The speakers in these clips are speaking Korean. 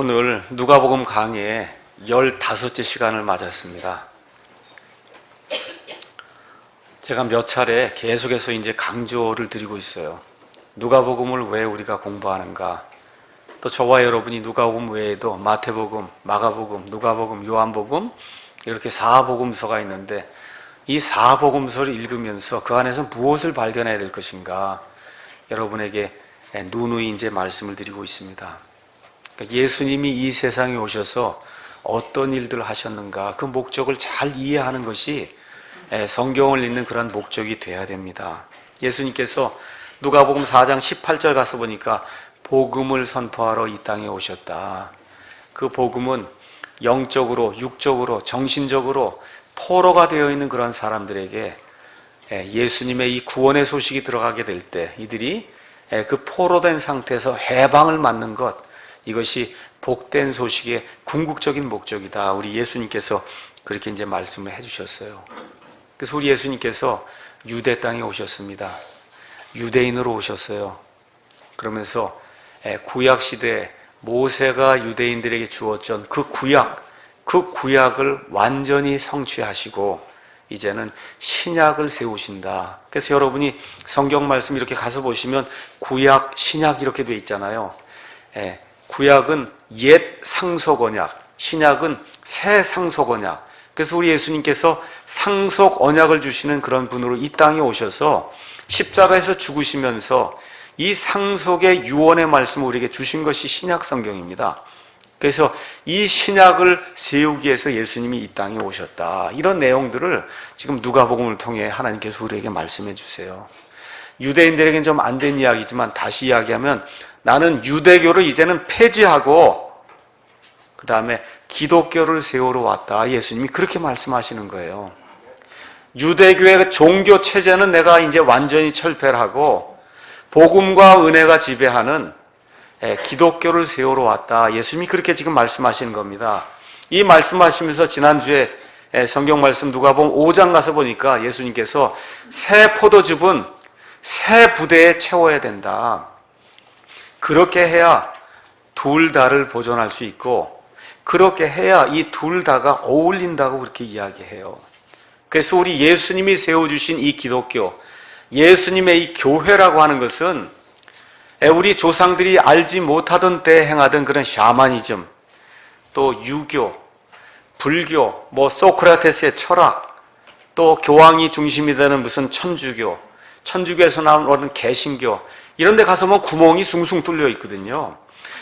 오늘 누가복음 강의 15째 시간을 맞았습니다. 제가 몇 차례 계속해서 이제 강조를 드리고 있어요. 누가복음을 왜 우리가 공부하는가? 또 저와 여러분이 누가복음 외에도 마태복음, 마가복음, 누가복음, 요한복음 이렇게 4복음서가 있는데 이 4복음서를 읽으면서 그 안에서 무엇을 발견해야 될 것인가? 여러분에게 누누이 이제 말씀을 드리고 있습니다. 예수님이 이 세상에 오셔서 어떤 일들을 하셨는가 그 목적을 잘 이해하는 것이 성경을 읽는 그런 목적이 돼야 됩니다. 예수님께서 누가복음 4장 18절 가서 보니까 복음을 선포하러 이 땅에 오셨다. 그 복음은 영적으로, 육적으로, 정신적으로 포로가 되어 있는 그런 사람들에게 예수님의 이 구원의 소식이 들어가게 될 때 이들이 그 포로된 상태에서 해방을 맞는 것, 이것이 복된 소식의 궁극적인 목적이다. 우리 예수님께서 그렇게 이제 말씀을 해주셨어요. 그래서 우리 예수님께서 유대 땅에 오셨습니다. 유대인으로 오셨어요. 그러면서 구약 시대에 모세가 유대인들에게 주었던 그 구약을 완전히 성취하시고 이제는 신약을 세우신다. 그래서 여러분이 성경 말씀 이렇게 가서 보시면 구약, 신약 이렇게 돼 있잖아요. 구약은 옛 상속 언약, 신약은 새 상속 언약. 그래서 우리 예수님께서 상속 언약을 주시는 그런 분으로 이 땅에 오셔서 십자가에서 죽으시면서 이 상속의 유언의 말씀을 우리에게 주신 것이 신약 성경입니다. 그래서 이 신약을 세우기 위해서 예수님이 이 땅에 오셨다. 이런 내용들을 지금 누가복음을 통해 하나님께서 우리에게 말씀해 주세요. 유대인들에게는 좀 안 된 이야기지만 다시 이야기하면 나는 유대교를 이제는 폐지하고 그 다음에 기독교를 세우러 왔다. 예수님이 그렇게 말씀하시는 거예요. 유대교의 종교 체제는 내가 이제 완전히 철폐를 하고 복음과 은혜가 지배하는 기독교를 세우러 왔다. 예수님이 그렇게 지금 말씀하시는 겁니다. 이 말씀하시면서 지난주에 성경 말씀 누가복음 5장 가서 보니까 예수님께서 새 포도즙은 새 부대에 채워야 된다. 그렇게 해야 둘 다를 보존할 수 있고 그렇게 해야 이 둘 다가 어울린다고 그렇게 이야기해요. 그래서 우리 예수님이 세워주신 이 기독교, 예수님의 이 교회라고 하는 것은 우리 조상들이 알지 못하던 때에 행하던 그런 샤머니즘, 또 유교, 불교, 소크라테스의 철학, 또 교황이 중심이 되는 무슨 천주교에서 나오는 개신교, 이런 데 가서 보면 구멍이 숭숭 뚫려 있거든요.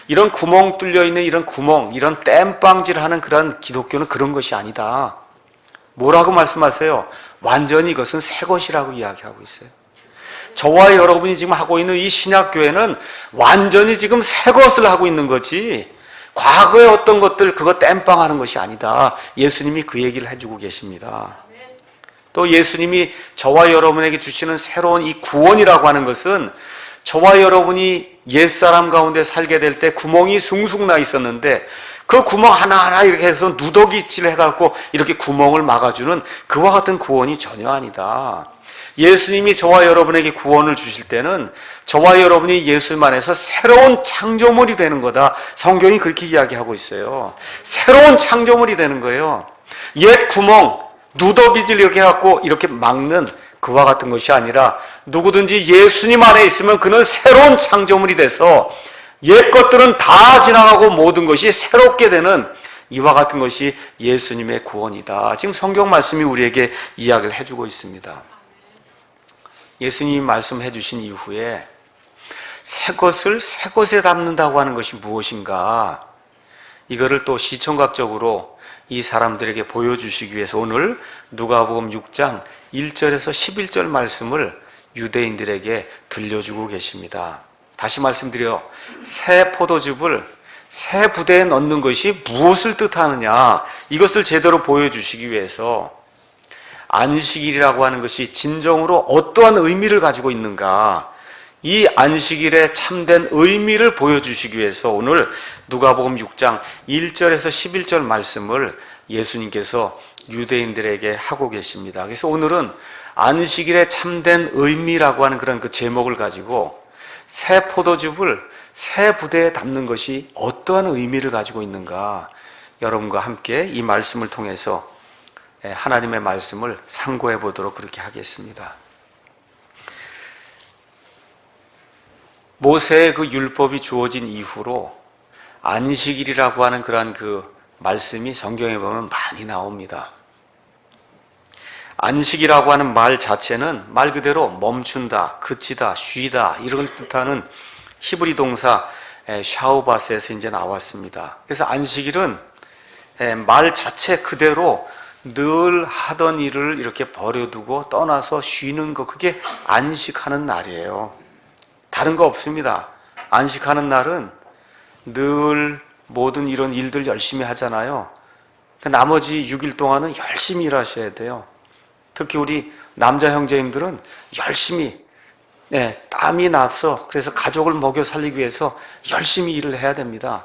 이런 구멍 뚫려 있는 이런 구멍, 이런 땜빵질 하는 그런 기독교는 그런 것이 아니다. 뭐라고 말씀하세요? 완전히 이것은 새 것이라고 이야기하고 있어요. 저와 여러분이 지금 하고 있는 이 신약교회는 완전히 지금 새 것을 하고 있는 거지 과거의 어떤 것들 그거 땜빵하는 것이 아니다. 예수님이 그 얘기를 해주고 계십니다. 또 예수님이 저와 여러분에게 주시는 새로운 이 구원이라고 하는 것은 저와 여러분이 옛사람 가운데 살게 될 때 구멍이 숭숭 나 있었는데 그 구멍 하나하나 이렇게 해서 누더기질 해갖고 이렇게 구멍을 막아주는 그와 같은 구원이 전혀 아니다. 예수님이 저와 여러분에게 구원을 주실 때는 저와 여러분이 예수님 안에서 새로운 창조물이 되는 거다. 성경이 그렇게 이야기하고 있어요. 새로운 창조물이 되는 거예요. 옛 구멍, 누더기질 이렇게 해갖고 이렇게 막는 그와 같은 것이 아니라 누구든지 예수님 안에 있으면 그는 새로운 창조물이 돼서 옛 것들은 다 지나가고 모든 것이 새롭게 되는 이와 같은 것이 예수님의 구원이다. 지금 성경 말씀이 우리에게 이야기를 해주고 있습니다. 예수님이 말씀해 주신 이후에 새 것을 새 것에 담는다고 하는 것이 무엇인가? 이거를 또 시청각적으로 이 사람들에게 보여주시기 위해서 오늘 누가복음 6장 1절에서 11절 말씀을 유대인들에게 들려주고 계십니다. 다시 말씀드려, 새 포도즙을 새 부대에 넣는 것이 무엇을 뜻하느냐, 이것을 제대로 보여주시기 위해서 안식일이라고 하는 것이 진정으로 어떠한 의미를 가지고 있는가, 이 안식일의 참된 의미를 보여주시기 위해서 오늘 누가복음 6장 1절에서 11절 말씀을 예수님께서 유대인들에게 하고 계십니다. 그래서 오늘은 안식일의 참된 의미라고 하는 그런 그 제목을 가지고 새 포도즙을 새 부대에 담는 것이 어떠한 의미를 가지고 있는가, 여러분과 함께 이 말씀을 통해서 하나님의 말씀을 상고해 보도록 그렇게 하겠습니다. 모세의 그 율법이 주어진 이후로 안식일이라고 하는 그러한 그 말씀이 성경에 보면 많이 나옵니다. 안식이라고 하는 말 자체는 말 그대로 멈춘다, 그치다, 쉬다 이런 뜻하는 히브리 동사 샤우바스에서 이제 나왔습니다. 그래서 안식일은 말 자체 그대로 늘 하던 일을 이렇게 버려두고 떠나서 쉬는 거, 그게 안식하는 날이에요. 다른 거 없습니다. 안식하는 날은 늘 모든 이런 일들 열심히 하잖아요. 나머지 6일 동안은 열심히 일하셔야 돼요. 특히 우리 남자 형제님들은 열심히 땀이 나서 그래서 가족을 먹여 살리기 위해서 열심히 일을 해야 됩니다.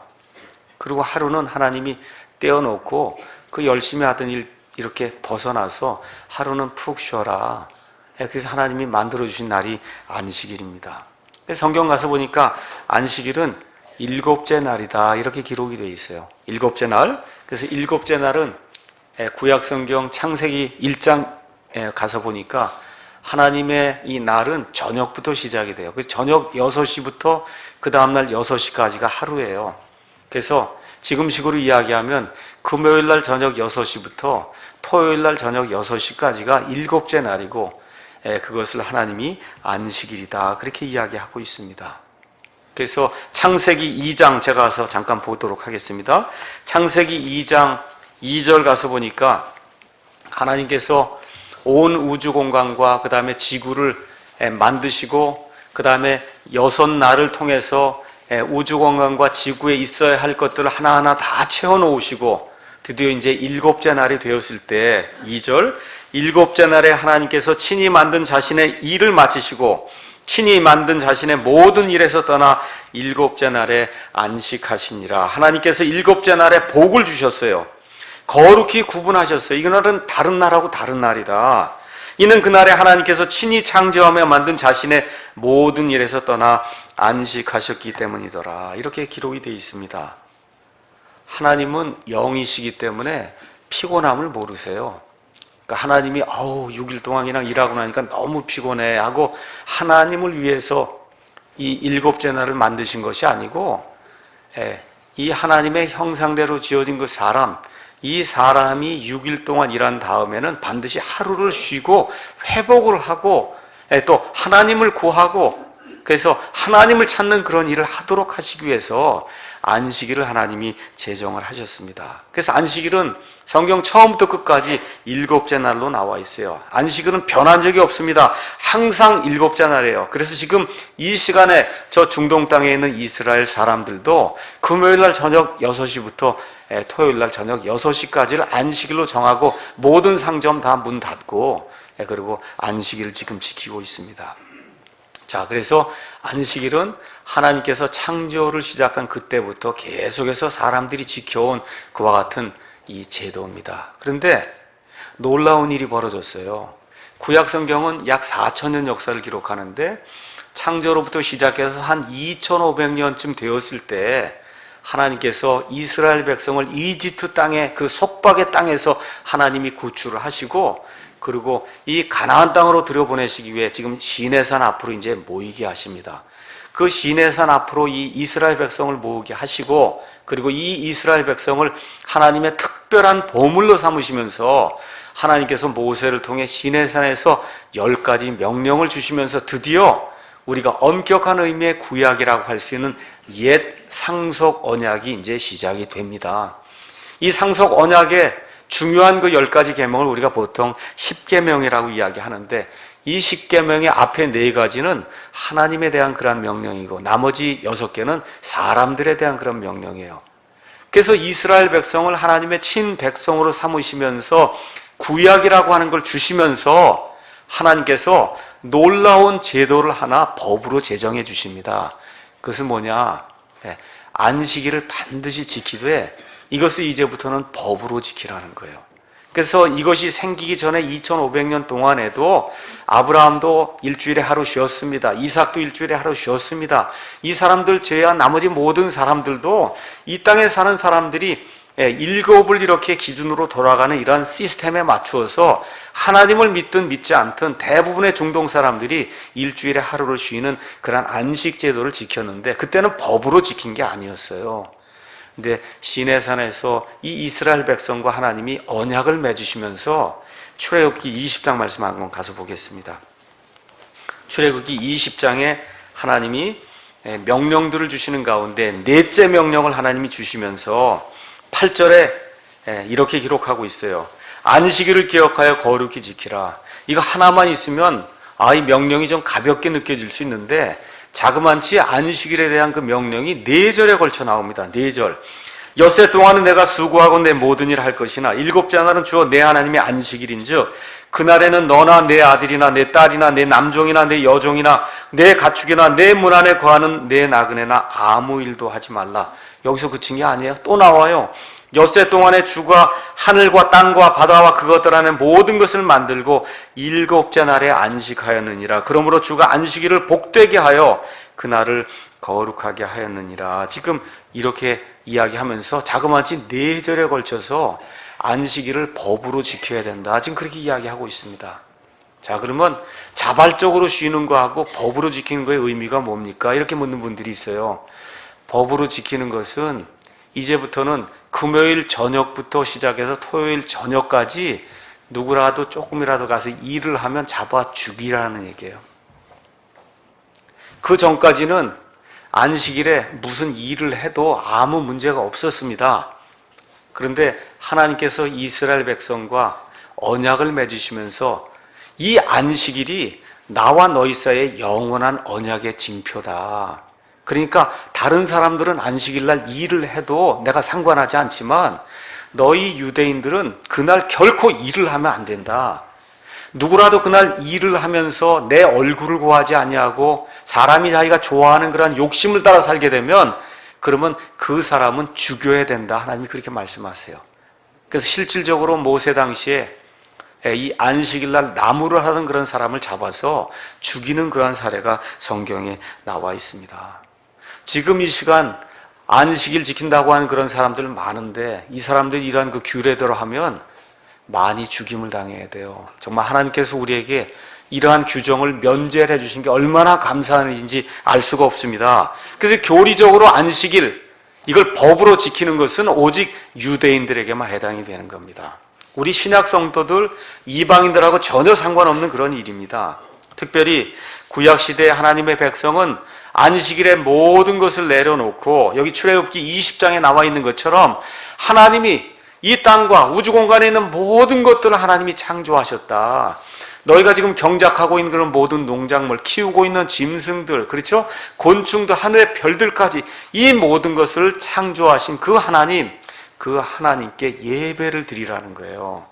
그리고 하루는 하나님이 떼어놓고 그 열심히 하던 일 이렇게 벗어나서 하루는 푹 쉬어라. 그래서 하나님이 만들어주신 날이 안식일입니다. 성경 가서 보니까 안식일은 7째 날이다 이렇게 기록이 되어 있어요. 7째 날. 그래서 7째 날은 구약성경 창세기 1장에 가서 보니까 하나님의 이 날은 저녁부터 시작이 돼요. 그래서 저녁 6시부터 그 다음날 6시까지가 하루예요. 그래서 지금식으로 이야기하면 금요일 날 저녁 6시부터 토요일 날 저녁 6시까지가 7째 날이고 그것을 하나님이 안식일이다 그렇게 이야기하고 있습니다. 그래서 창세기 2장 제가 가서 잠깐 보도록 하겠습니다. 창세기 2장 2절 가서 보니까 하나님께서 온 우주 공간과 그 다음에 지구를 만드시고 그 다음에 6날을 통해서 우주 공간과 지구에 있어야 할 것들을 하나하나 다 채워놓으시고 드디어 이제 7째 날이 되었을 때 2절 7째 날에 하나님께서 친히 만든 자신의 일을 마치시고 친히 만든 자신의 모든 일에서 떠나 7째 날에 안식하시니라. 하나님께서 7째 날에 복을 주셨어요. 거룩히 구분하셨어요. 이날은 다른 날하고 다른 날이다. 이는 그날에 하나님께서 친히 창조하며 만든 자신의 모든 일에서 떠나 안식하셨기 때문이더라. 이렇게 기록이 되어 있습니다. 하나님은 영이시기 때문에 피곤함을 모르세요. 그러니까 하나님이 6일 동안 그냥 일하고 나니까 너무 피곤해 하고 하나님을 위해서 이 7째 날을 만드신 것이 아니고 이 하나님의 형상대로 지어진 그 사람, 이 사람이 6일 동안 일한 다음에는 반드시 하루를 쉬고 회복을 하고 또 하나님을 구하고 그래서 하나님을 찾는 그런 일을 하도록 하시기 위해서 안식일을 하나님이 제정을 하셨습니다. 그래서 안식일은 성경 처음부터 끝까지 7째 날로 나와 있어요. 안식일은 변한 적이 없습니다. 항상 7째 날이에요. 그래서 지금 이 시간에 저 중동 땅에 있는 이스라엘 사람들도 금요일 날 저녁 6시부터 토요일 날 저녁 6시까지를 안식일로 정하고 모든 상점 다 문 닫고 그리고 안식일을 지금 지키고 있습니다. 자, 그래서 안식일은 하나님께서 창조를 시작한 그때부터 계속해서 사람들이 지켜온 그와 같은 이 제도입니다. 그런데 놀라운 일이 벌어졌어요. 구약 성경은 약 4,000년 역사를 기록하는데 창조로부터 시작해서 한 2,500년쯤 되었을 때 하나님께서 이스라엘 백성을 이집트 땅의 그 속박의 땅에서 하나님이 구출을 하시고 그리고 이 가나안 땅으로 들여보내시기 위해 지금 시내산 앞으로 이제 모이게 하십니다. 그 시내산 앞으로 이 이스라엘 백성을 모으게 하시고 그리고 이 이스라엘 백성을 하나님의 특별한 보물로 삼으시면서 하나님께서 모세를 통해 시내산에서 10가지 명령을 주시면서 드디어 우리가 엄격한 의미의 구약이라고 할 수 있는 옛 상속 언약이 이제 시작이 됩니다. 이 상속 언약의 중요한 그 10가지 계명을 우리가 보통 10계명이라고 이야기하는데 이 10계명의 앞에 4가지는 하나님에 대한 그런 명령이고 나머지 6개는 사람들에 대한 그런 명령이에요. 그래서 이스라엘 백성을 하나님의 친백성으로 삼으시면서 구약이라고 하는 걸 주시면서 하나님께서 놀라운 제도를 하나 법으로 제정해 주십니다. 그것은 뭐냐? 안식일을 반드시 지키되 이것을 이제부터는 법으로 지키라는 거예요. 그래서 이것이 생기기 전에 2500년 동안에도 아브라함도 일주일에 하루 쉬었습니다. 이삭도 일주일에 하루 쉬었습니다. 이 사람들 제외한 나머지 모든 사람들도 이 땅에 사는 사람들이 일곱을 이렇게 기준으로 돌아가는 이런 시스템에 맞추어서 하나님을 믿든 믿지 않든 대부분의 중동 사람들이 일주일에 하루를 쉬는 그런 안식 제도를 지켰는데 그때는 법으로 지킨 게 아니었어요. 근데 시내산에서 이 이스라엘 백성과 하나님이 언약을 맺으시면서 출애굽기 20장 말씀 한번 가서 보겠습니다. 출애굽기 20장에 하나님이 명령들을 주시는 가운데 넷째 명령을 하나님이 주시면서 8절에 이렇게 기록하고 있어요. 안식일을 기억하여 거룩히 지키라. 이거 하나만 있으면 이 명령이 좀 가볍게 느껴질 수 있는데 자그만치 안식일에 대한 그 명령이 4절에 걸쳐 나옵니다. 4절. 엿새 동안은 내가 수고하고 내 모든 일을 할 것이나 일곱째 날은 주어 내 하나님의 안식일인즉 그날에는 너나 내 아들이나 내 딸이나 내 남종이나 내 여종이나 내 가축이나 내 문 안에 거하는 내 나그네나 아무 일도 하지 말라. 여기서 그친 게 아니에요. 또 나와요. 엿새 동안에 주가 하늘과 땅과 바다와 그것들 안에 모든 것을 만들고 일곱째 날에 안식하였느니라. 그러므로 주가 안식일을 복되게 하여 그날을 거룩하게 하였느니라. 지금 이렇게 이야기하면서 자그마치 4절에 걸쳐서 안식일을 법으로 지켜야 된다. 지금 그렇게 이야기하고 있습니다. 자, 그러면 자발적으로 쉬는 거하고 법으로 지키는 거의 의미가 뭡니까? 이렇게 묻는 분들이 있어요. 법으로 지키는 것은 이제부터는 금요일 저녁부터 시작해서 토요일 저녁까지 누구라도 조금이라도 가서 일을 하면 잡아 죽이라는 얘기예요. 그 전까지는 안식일에 무슨 일을 해도 아무 문제가 없었습니다. 그런데 하나님께서 이스라엘 백성과 언약을 맺으시면서 이 안식일이 나와 너희 사이의 영원한 언약의 징표다. 그러니까 다른 사람들은 안식일날 일을 해도 내가 상관하지 않지만 너희 유대인들은 그날 결코 일을 하면 안 된다. 누구라도 그날 일을 하면서 내 얼굴을 구하지 아니하고 사람이 자기가 좋아하는 그런 욕심을 따라 살게 되면 그러면 그 사람은 죽여야 된다. 하나님이 그렇게 말씀하세요. 그래서 실질적으로 모세 당시에 이 안식일날 나무를 하던 그런 사람을 잡아서 죽이는 그런 사례가 성경에 나와 있습니다. 지금 이 시간 안식일 지킨다고 하는 그런 사람들 많은데 이 사람들이 이러한 그 규례대로 하면 많이 죽임을 당해야 돼요. 정말 하나님께서 우리에게 이러한 규정을 면제를 해주신 게 얼마나 감사한 일인지 알 수가 없습니다. 그래서 교리적으로 안식일, 이걸 법으로 지키는 것은 오직 유대인들에게만 해당이 되는 겁니다. 우리 신약 성도들, 이방인들하고 전혀 상관없는 그런 일입니다. 특별히 구약시대의 하나님의 백성은 안식일에 모든 것을 내려놓고 여기 출애굽기 20장에 나와 있는 것처럼 하나님이 이 땅과 우주 공간에 있는 모든 것들을 하나님이 창조하셨다. 너희가 지금 경작하고 있는 그런 모든 농작물, 키우고 있는 짐승들, 그렇죠? 곤충들, 하늘의 별들까지 이 모든 것을 창조하신 그 하나님, 그 하나님께 예배를 드리라는 거예요.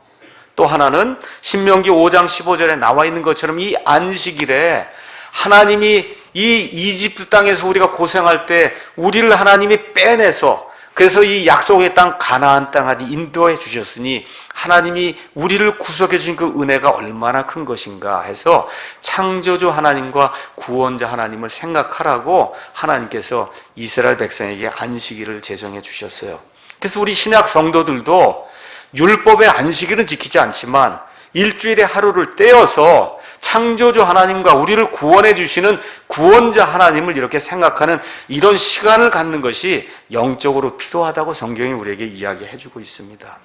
또 하나는 신명기 5장 15절에 나와 있는 것처럼 이 안식일에 하나님이 이 이집트 땅에서 우리가 고생할 때 우리를 하나님이 빼내서 그래서 이 약속의 땅 가나안 땅까지 인도해 주셨으니 하나님이 우리를 구속해 주신 그 은혜가 얼마나 큰 것인가 해서 창조주 하나님과 구원자 하나님을 생각하라고 하나님께서 이스라엘 백성에게 안식일을 제정해 주셨어요. 그래서 우리 신약 성도들도 율법의 안식일은 지키지 않지만 일주일에 하루를 떼어서 창조주 하나님과 우리를 구원해 주시는 구원자 하나님을 이렇게 생각하는 이런 시간을 갖는 것이 영적으로 필요하다고 성경이 우리에게 이야기해 주고 있습니다.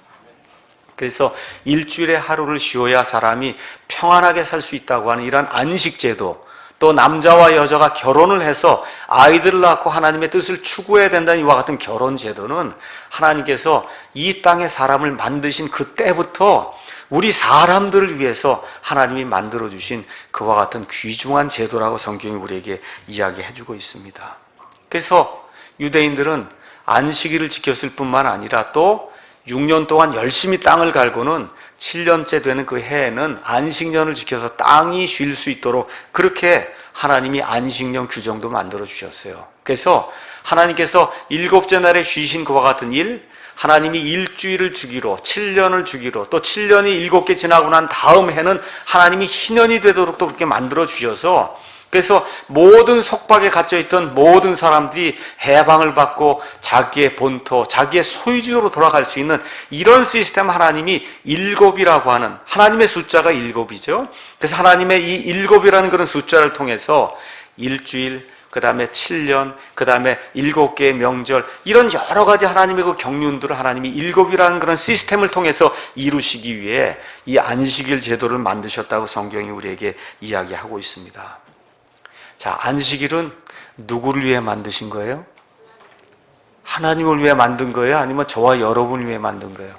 그래서 일주일에 하루를 쉬어야 사람이 평안하게 살 수 있다고 하는 이런 안식제도, 또 남자와 여자가 결혼을 해서 아이들을 낳고 하나님의 뜻을 추구해야 된다는 이와 같은 결혼제도는 하나님께서 이 땅에 사람을 만드신 그때부터 우리 사람들을 위해서 하나님이 만들어주신 그와 같은 귀중한 제도라고 성경이 우리에게 이야기해주고 있습니다. 그래서 유대인들은 안식일을 지켰을 뿐만 아니라 또 6년 동안 열심히 땅을 갈고는 7년째 되는 그 해에는 안식년을 지켜서 땅이 쉴 수 있도록 그렇게 하나님이 안식년 규정도 만들어 주셨어요. 그래서 하나님께서 일곱째 날에 쉬신 그와 같은 일, 하나님이 일주일을 주기로, 7년을 주기로, 또 7년이 7개 지나고 난 다음 해는 하나님이 희년이 되도록 또 그렇게 만들어 주셔서, 그래서 모든 속박에 갇혀있던 모든 사람들이 해방을 받고 자기의 본토, 자기의 소유지로 돌아갈 수 있는 이런 시스템, 하나님이 일곱이라고 하는, 하나님의 숫자가 일곱이죠. 그래서 하나님의 이 일곱이라는 그런 숫자를 통해서 일주일, 그 다음에 7년, 그 다음에 7개의 명절, 이런 여러 가지 하나님의 그 경륜들을 하나님이 일곱이라는 그런 시스템을 통해서 이루시기 위해 이 안식일 제도를 만드셨다고 성경이 우리에게 이야기하고 있습니다. 자, 안식일은 누구를 위해 만드신 거예요? 하나님을 위해 만든 거예요? 아니면 저와 여러분을 위해 만든 거예요?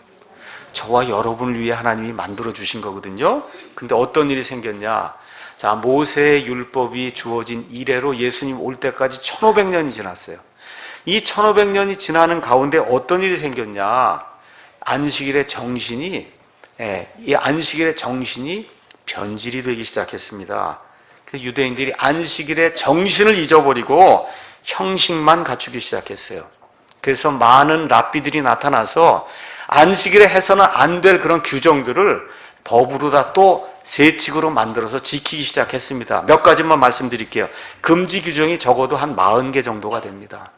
저와 여러분을 위해 하나님이 만들어 주신 거거든요. 근데 어떤 일이 생겼냐? 자, 모세의 율법이 주어진 이래로 예수님 올 때까지 1500년이 지났어요. 이 1500년이 지나는 가운데 어떤 일이 생겼냐? 안식일의 정신이, 이 안식일의 정신이 변질이 되기 시작했습니다. 유대인들이 안식일의 정신을 잊어버리고 형식만 갖추기 시작했어요. 그래서 많은 랍비들이 나타나서 안식일에 해서는 안 될 그런 규정들을 법으로 다 또 새 칙으로 만들어서 지키기 시작했습니다. 몇 가지만 말씀드릴게요. 금지 규정이 적어도 한 40개 정도가 됩니다.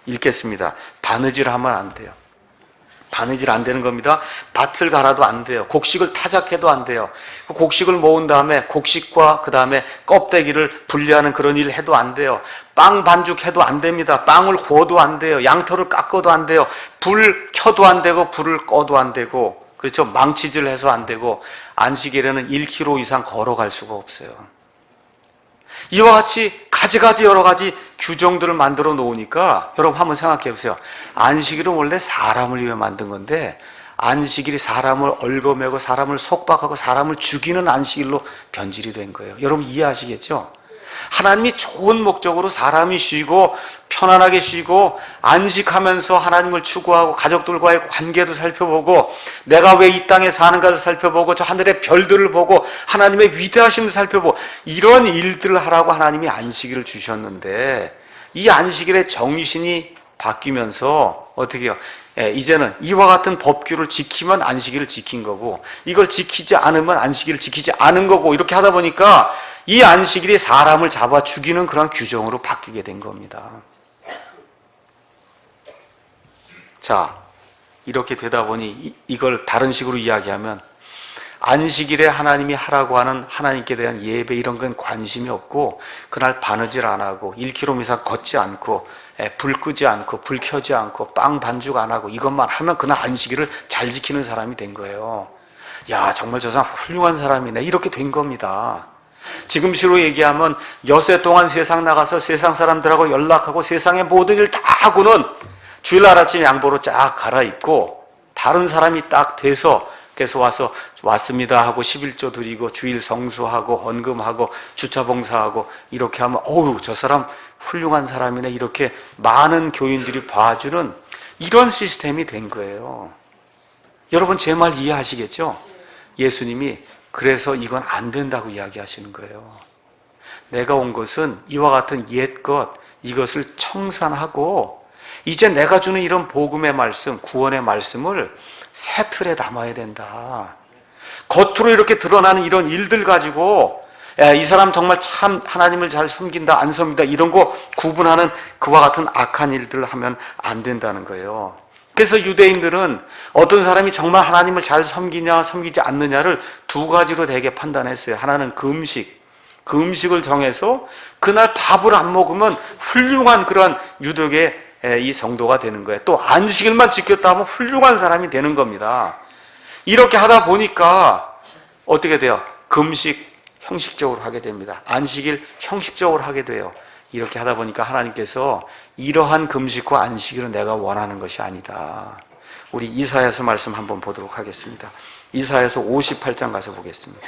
읽겠습니다. 바느질 하면 안 돼요. 바느질 안 되는 겁니다. 밭을 갈아도 안 돼요. 곡식을 타작해도 안 돼요. 곡식을 모은 다음에 곡식과 그 다음에 껍데기를 분리하는 그런 일을 해도 안 돼요. 빵 반죽해도 안 됩니다. 빵을 구워도 안 돼요. 양털을 깎아도 안 돼요. 불 켜도 안 되고 불을 꺼도 안 되고, 그렇죠. 망치질 해서 안 되고, 안식일에는 1km 이상 걸어갈 수가 없어요. 이와 같이 가지가지 여러 가지 규정들을 만들어 놓으니까 여러분 한번 생각해 보세요. 안식일은 원래 사람을 위해 만든 건데 안식일이 사람을 얽어매고 사람을 속박하고 사람을 죽이는 안식일로 변질이 된 거예요. 여러분 이해하시겠죠? 하나님이 좋은 목적으로 사람이 쉬고 편안하게 쉬고 안식하면서 하나님을 추구하고 가족들과의 관계도 살펴보고 내가 왜 이 땅에 사는가를 살펴보고 저 하늘의 별들을 보고 하나님의 위대하심을 살펴보고 이런 일들을 하라고 하나님이 안식일을 주셨는데, 이 안식일의 정신이 바뀌면서 어떻게 해요? 이제는 이와 같은 법규를 지키면 안식일을 지킨 거고 이걸 지키지 않으면 안식일을 지키지 않은 거고, 이렇게 하다 보니까 이 안식일이 사람을 잡아 죽이는 그런 규정으로 바뀌게 된 겁니다. 자, 이렇게 되다 보니 이걸 다른 식으로 이야기하면 안식일에 하나님이 하라고 하는 하나님께 대한 예배 이런 건 관심이 없고 그날 바느질 안 하고 1km 이상 걷지 않고 불 끄지 않고 불 켜지 않고 빵 반죽 안 하고 이것만 하면 그날 안식일을 잘 지키는 사람이 된 거예요. 야, 정말 저 사람 훌륭한 사람이네, 이렇게 된 겁니다. 지금식으로 얘기하면 엿새 동안 세상 나가서 세상 사람들하고 연락하고 세상의 모든 일 다 하고는 주일날 아침 양보로 쫙 갈아입고 다른 사람이 딱 돼서 그래서 와서 왔습니다 하고 11조 드리고 주일 성수하고 헌금하고 주차 봉사하고 이렇게 하면 어우 저 사람 훌륭한 사람이네, 이렇게 많은 교인들이 봐주는 이런 시스템이 된 거예요. 여러분 제 말 이해하시겠죠? 예수님이 그래서 이건 안 된다고 이야기하시는 거예요. 내가 온 것은 이와 같은 옛것 이것을 청산하고 이제 내가 주는 이런 복음의 말씀, 구원의 말씀을 새 틀에 담아야 된다. 겉으로 이렇게 드러나는 이런 일들 가지고 이 사람 정말 참 하나님을 잘 섬긴다 안 섬긴다 이런 거 구분하는 그와 같은 악한 일들을 하면 안 된다는 거예요. 그래서 유대인들은 어떤 사람이 정말 하나님을 잘 섬기냐 섬기지 않느냐를 두 가지로 대개 판단했어요. 하나는 금식을 정해서 그날 밥을 안 먹으면 훌륭한 그런 유독의 이 성도가 되는 거예요. 또 안식일만 지켰다 하면 훌륭한 사람이 되는 겁니다. 이렇게 하다 보니까 어떻게 돼요? 금식 형식적으로 하게 됩니다. 안식일 형식적으로 하게 돼요. 이렇게 하다 보니까 하나님께서 이러한 금식과 안식일은 내가 원하는 것이 아니다. 우리 이사야서 말씀 한번 보도록 하겠습니다. 이사야서 58장 가서 보겠습니다.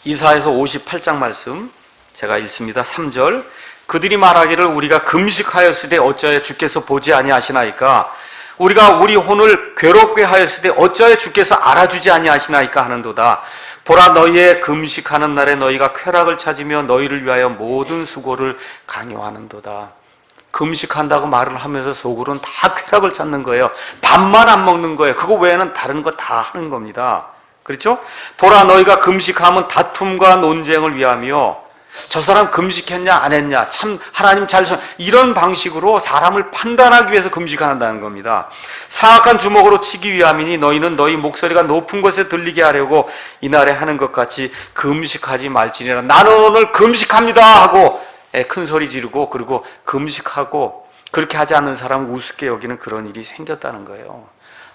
이사야서 58장 말씀 제가 읽습니다. 3절. 그들이 말하기를 우리가 금식하였으되 어찌하여 주께서 보지 아니하시나이까? 우리가 우리 혼을 괴롭게 하였으되 어찌하여 주께서 알아주지 아니하시나이까 하는도다. 보라, 너희의 금식하는 날에 너희가 쾌락을 찾으며 너희를 위하여 모든 수고를 강요하는도다. 금식한다고 말을 하면서 속으로는 다 쾌락을 찾는 거예요. 밥만 안 먹는 거예요. 그거 외에는 다른 거 다 하는 겁니다. 그렇죠? 보라, 너희가 금식하면 다툼과 논쟁을 위하며, 저 사람 금식했냐 안 했냐, 참 하나님 이런 방식으로 사람을 판단하기 위해서 금식한다는 겁니다. 사악한 주먹으로 치기 위함이니 너희는 너희 목소리가 높은 곳에 들리게 하려고 이날에 하는 것 같이 금식하지 말지니라. 나는 오늘 금식합니다 하고 큰 소리 지르고, 그리고 금식하고, 그렇게 하지 않는 사람은 우습게 여기는 그런 일이 생겼다는 거예요.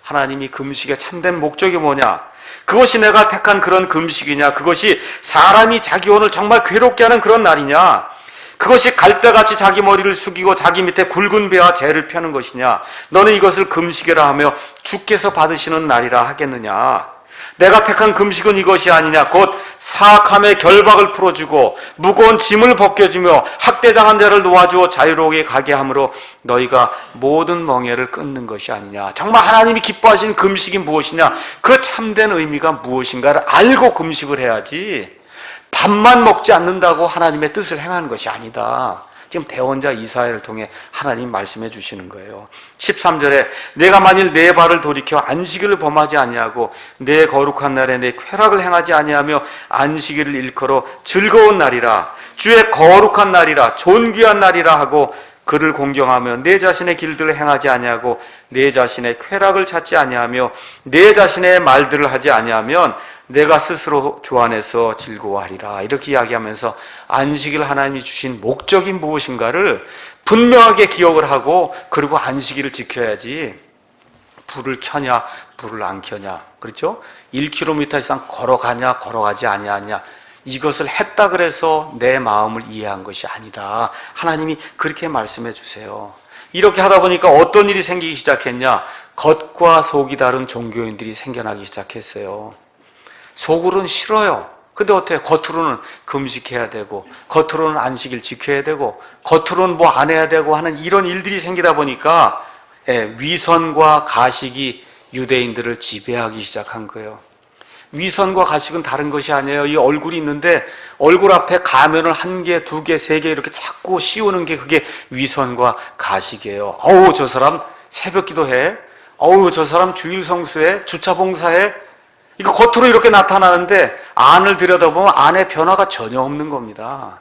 하나님이 금식의 참된 목적이 뭐냐? 그것이 내가 택한 그런 금식이냐? 그것이 사람이 자기 오늘 정말 괴롭게 하는 그런 날이냐? 그것이 갈대같이 자기 머리를 숙이고 자기 밑에 굵은 배와 재를 펴는 것이냐? 너는 이것을 금식이라 하며 주께서 받으시는 날이라 하겠느냐? 내가 택한 금식은 이것이 아니냐? 곧 사악함의 결박을 풀어주고 무거운 짐을 벗겨주며 학대당한 자를 놓아주어 자유롭게 가게 함으로 너희가 모든 멍에를 끊는 것이 아니냐? 정말 하나님이 기뻐하시는 금식이 무엇이냐? 그 참된 의미가 무엇인가를 알고 금식을 해야지, 밥만 먹지 않는다고 하나님의 뜻을 행하는 것이 아니다. 지금 대언자 이사야를 통해 하나님 말씀해 주시는 거예요. 13절에 내가 만일 내 발을 돌이켜 안식일을 범하지 아니하고 내 거룩한 날에 내 쾌락을 행하지 아니하며 안식일을 일컬어 즐거운 날이라, 주의 거룩한 날이라, 존귀한 날이라 하고 그를 공경하며 내 자신의 길들을 행하지 아니하고 내 자신의 쾌락을 찾지 아니하며 내 자신의 말들을 하지 아니하면 내가 스스로 주 안에서 즐거워하리라. 이렇게 이야기하면서 안식일 하나님이 주신 목적이 무엇인가를 분명하게 기억을 하고, 그리고 안식일을 지켜야지 불을 켜냐 불을 안 켜냐, 그렇죠? 1km 이상 걸어가냐 걸어가지 아니하냐, 이것을 했다 그래서 내 마음을 이해한 것이 아니다. 하나님이 그렇게 말씀해 주세요. 이렇게 하다 보니까 어떤 일이 생기기 시작했냐? 겉과 속이 다른 종교인들이 생겨나기 시작했어요. 속으로는 싫어요. 근데 어떻게 겉으로는 금식해야 되고, 겉으로는 안식일 지켜야 되고, 겉으로는 뭐 안 해야 되고 하는 이런 일들이 생기다 보니까 위선과 가식이 유대인들을 지배하기 시작한 거예요. 위선과 가식은 다른 것이 아니에요. 이 얼굴이 있는데 얼굴 앞에 가면을 1개, 2개, 3개 이렇게 자꾸 씌우는 게 그게 위선과 가식이에요. 어우, 저 사람 새벽 기도해. 어우, 저 사람 주일 성수해. 주차 봉사해. 이거 겉으로 이렇게 나타나는데 안을 들여다보면 안에 변화가 전혀 없는 겁니다.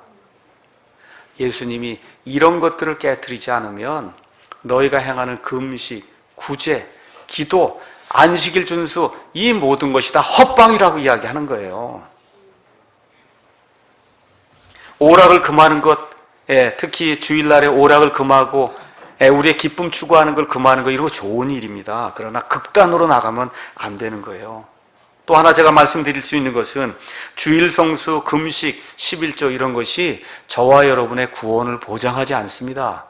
예수님이 이런 것들을 깨트리지 않으면 너희가 행하는 금식, 구제, 기도, 안식일 준수, 이 모든 것이 다 헛방이라고 이야기하는 거예요. 오락을 금하는 것, 특히 주일날에 오락을 금하고 우리의 기쁨 추구하는 걸 금하는 거, 이런 거 좋은 일입니다. 그러나 극단으로 나가면 안 되는 거예요. 또 하나 제가 말씀드릴 수 있는 것은 주일 성수, 금식, 11조 이런 것이 저와 여러분의 구원을 보장하지 않습니다.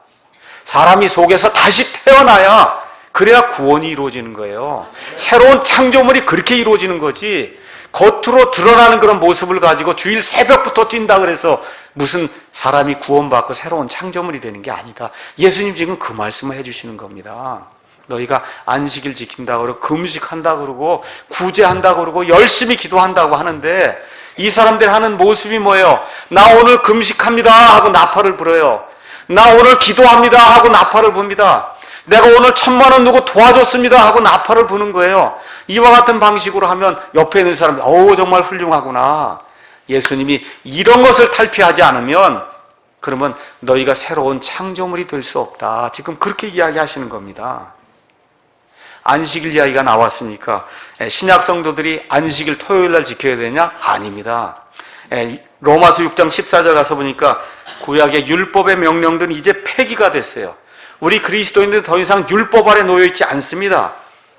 사람이 속에서 다시 태어나야, 그래야 구원이 이루어지는 거예요. 새로운 창조물이 그렇게 이루어지는 거지, 겉으로 드러나는 그런 모습을 가지고 주일 새벽부터 뛴다 그래서 무슨 사람이 구원받고 새로운 창조물이 되는 게 아니다. 예수님 지금 그 말씀을 해주시는 겁니다. 너희가 안식일 지킨다고 그러고 금식한다고 그러고 구제한다고 그러고 열심히 기도한다고 하는데, 이 사람들 하는 모습이 뭐예요? 나 오늘 금식합니다 하고 나팔을 불어요. 나 오늘 기도합니다 하고 나팔을 붑니다. 내가 오늘 1,000,000원 누구 도와줬습니다 하고 나팔을 부는 거예요. 이와 같은 방식으로 하면 옆에 있는 사람이 어우 정말 훌륭하구나. 예수님이 이런 것을 탈피하지 않으면 그러면 너희가 새로운 창조물이 될 수 없다. 지금 그렇게 이야기하시는 겁니다. 안식일 이야기가 나왔으니까 신약 성도들이 안식일 토요일날 지켜야 되냐? 아닙니다. 로마서 6장 14절 가서 보니까 구약의 율법의 명령들은 이제 폐기가 됐어요. 우리 그리스도인들은 더 이상 율법 아래 놓여 있지 않습니다.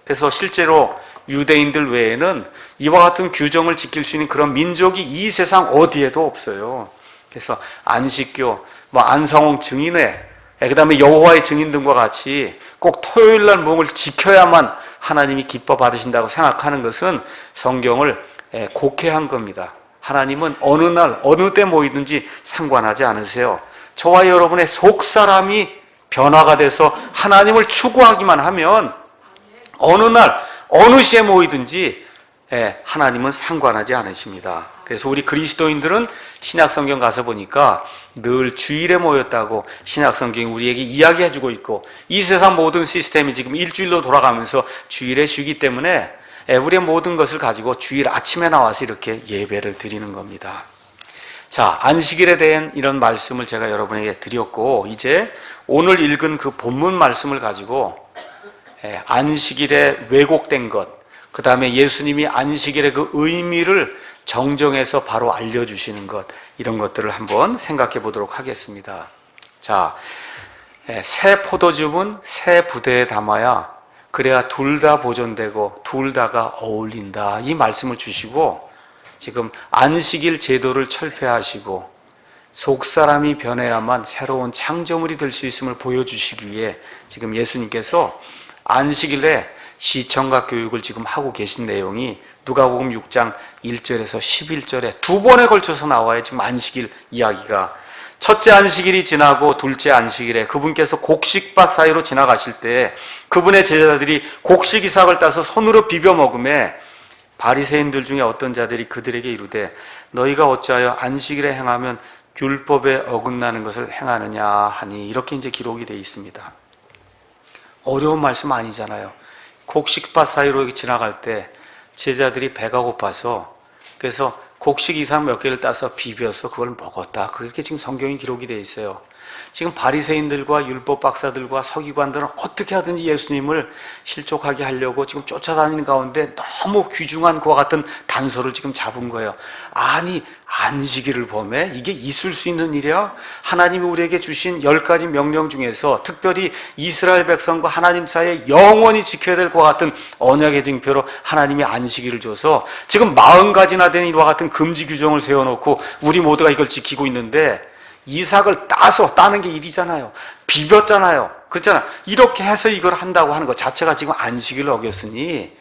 그래서 실제로 유대인들 외에는 이와 같은 규정을 지킬 수 있는 그런 민족이 이 세상 어디에도 없어요. 그래서 안식교, 안성홍 증인회, 그 다음에 여호와의 증인 등과 같이 꼭 토요일날 뭔가를 지켜야만 하나님이 기뻐 받으신다고 생각하는 것은 성경을 곡해한 겁니다. 하나님은 어느 날 어느 때 모이든지 상관하지 않으세요. 저와 여러분의 속사람이 변화가 돼서 하나님을 추구하기만 하면 어느 날 어느 시에 모이든지 하나님은 상관하지 않으십니다. 그래서 우리 그리스도인들은 신약성경 가서 보니까 늘 주일에 모였다고 신약성경이 우리에게 이야기해주고 있고, 이 세상 모든 시스템이 지금 일주일로 돌아가면서 주일에 쉬기 때문에 우리의 모든 것을 가지고 주일 아침에 나와서 이렇게 예배를 드리는 겁니다. 자, 안식일에 대한 이런 말씀을 제가 여러분에게 드렸고, 이제 오늘 읽은 그 본문 말씀을 가지고 안식일에 왜곡된 것, 그 다음에 예수님이 안식일의 그 의미를 정정해서 바로 알려주시는 것, 이런 것들을 한번 생각해 보도록 하겠습니다. 자, 새 포도즙은 새 부대에 담아야 그래야 둘 다 보존되고 둘 다가 어울린다, 이 말씀을 주시고, 지금 안식일 제도를 철폐하시고 속사람이 변해야만 새로운 창조물이 될 수 있음을 보여주시기 위해 지금 예수님께서 안식일에 시청각 교육을 지금 하고 계신 내용이 누가복음 6장 1절에서 11절에 두 번에 걸쳐서 나와요. 지금 안식일 이야기가. 첫째 안식일이 지나고 둘째 안식일에 그분께서 곡식밭 사이로 지나가실 때 그분의 제자들이 곡식 이삭을 따서 손으로 비벼 먹음에 바리새인들 중에 어떤 자들이 그들에게 이르되 너희가 어찌하여 안식일에 행하면 율법에 어긋나는 것을 행하느냐 하니, 이렇게 이제 기록이 되어 있습니다. 어려운 말씀 아니잖아요. 곡식밭 사이로 지나갈 때 제자들이 배가 고파서 그래서 곡식 이삭 몇 개를 따서 비벼서 그걸 먹었다, 그렇게 지금 성경에 기록이 되어 있어요. 지금 바리새인들과 율법 박사들과 서기관들은 어떻게 하든지 예수님을 실족하게 하려고 지금 쫓아다니는 가운데 너무 귀중한 그와 같은 단서를 지금 잡은 거예요. 아니, 안식일을 범해? 이게 있을 수 있는 일이야? 하나님이 우리에게 주신 10가지 명령 중에서 특별히 이스라엘 백성과 하나님 사이에 영원히 지켜야 될 것 같은 언약의 증표로 하나님이 안식일을 줘서 지금 40가지나 된 이와 같은 금지 규정을 세워놓고 우리 모두가 이걸 지키고 있는데, 이삭을 따는 게 일이잖아요. 비볐잖아요. 그렇잖아. 이렇게 해서 이걸 한다고 하는 것 자체가 지금 안식일을 어겼으니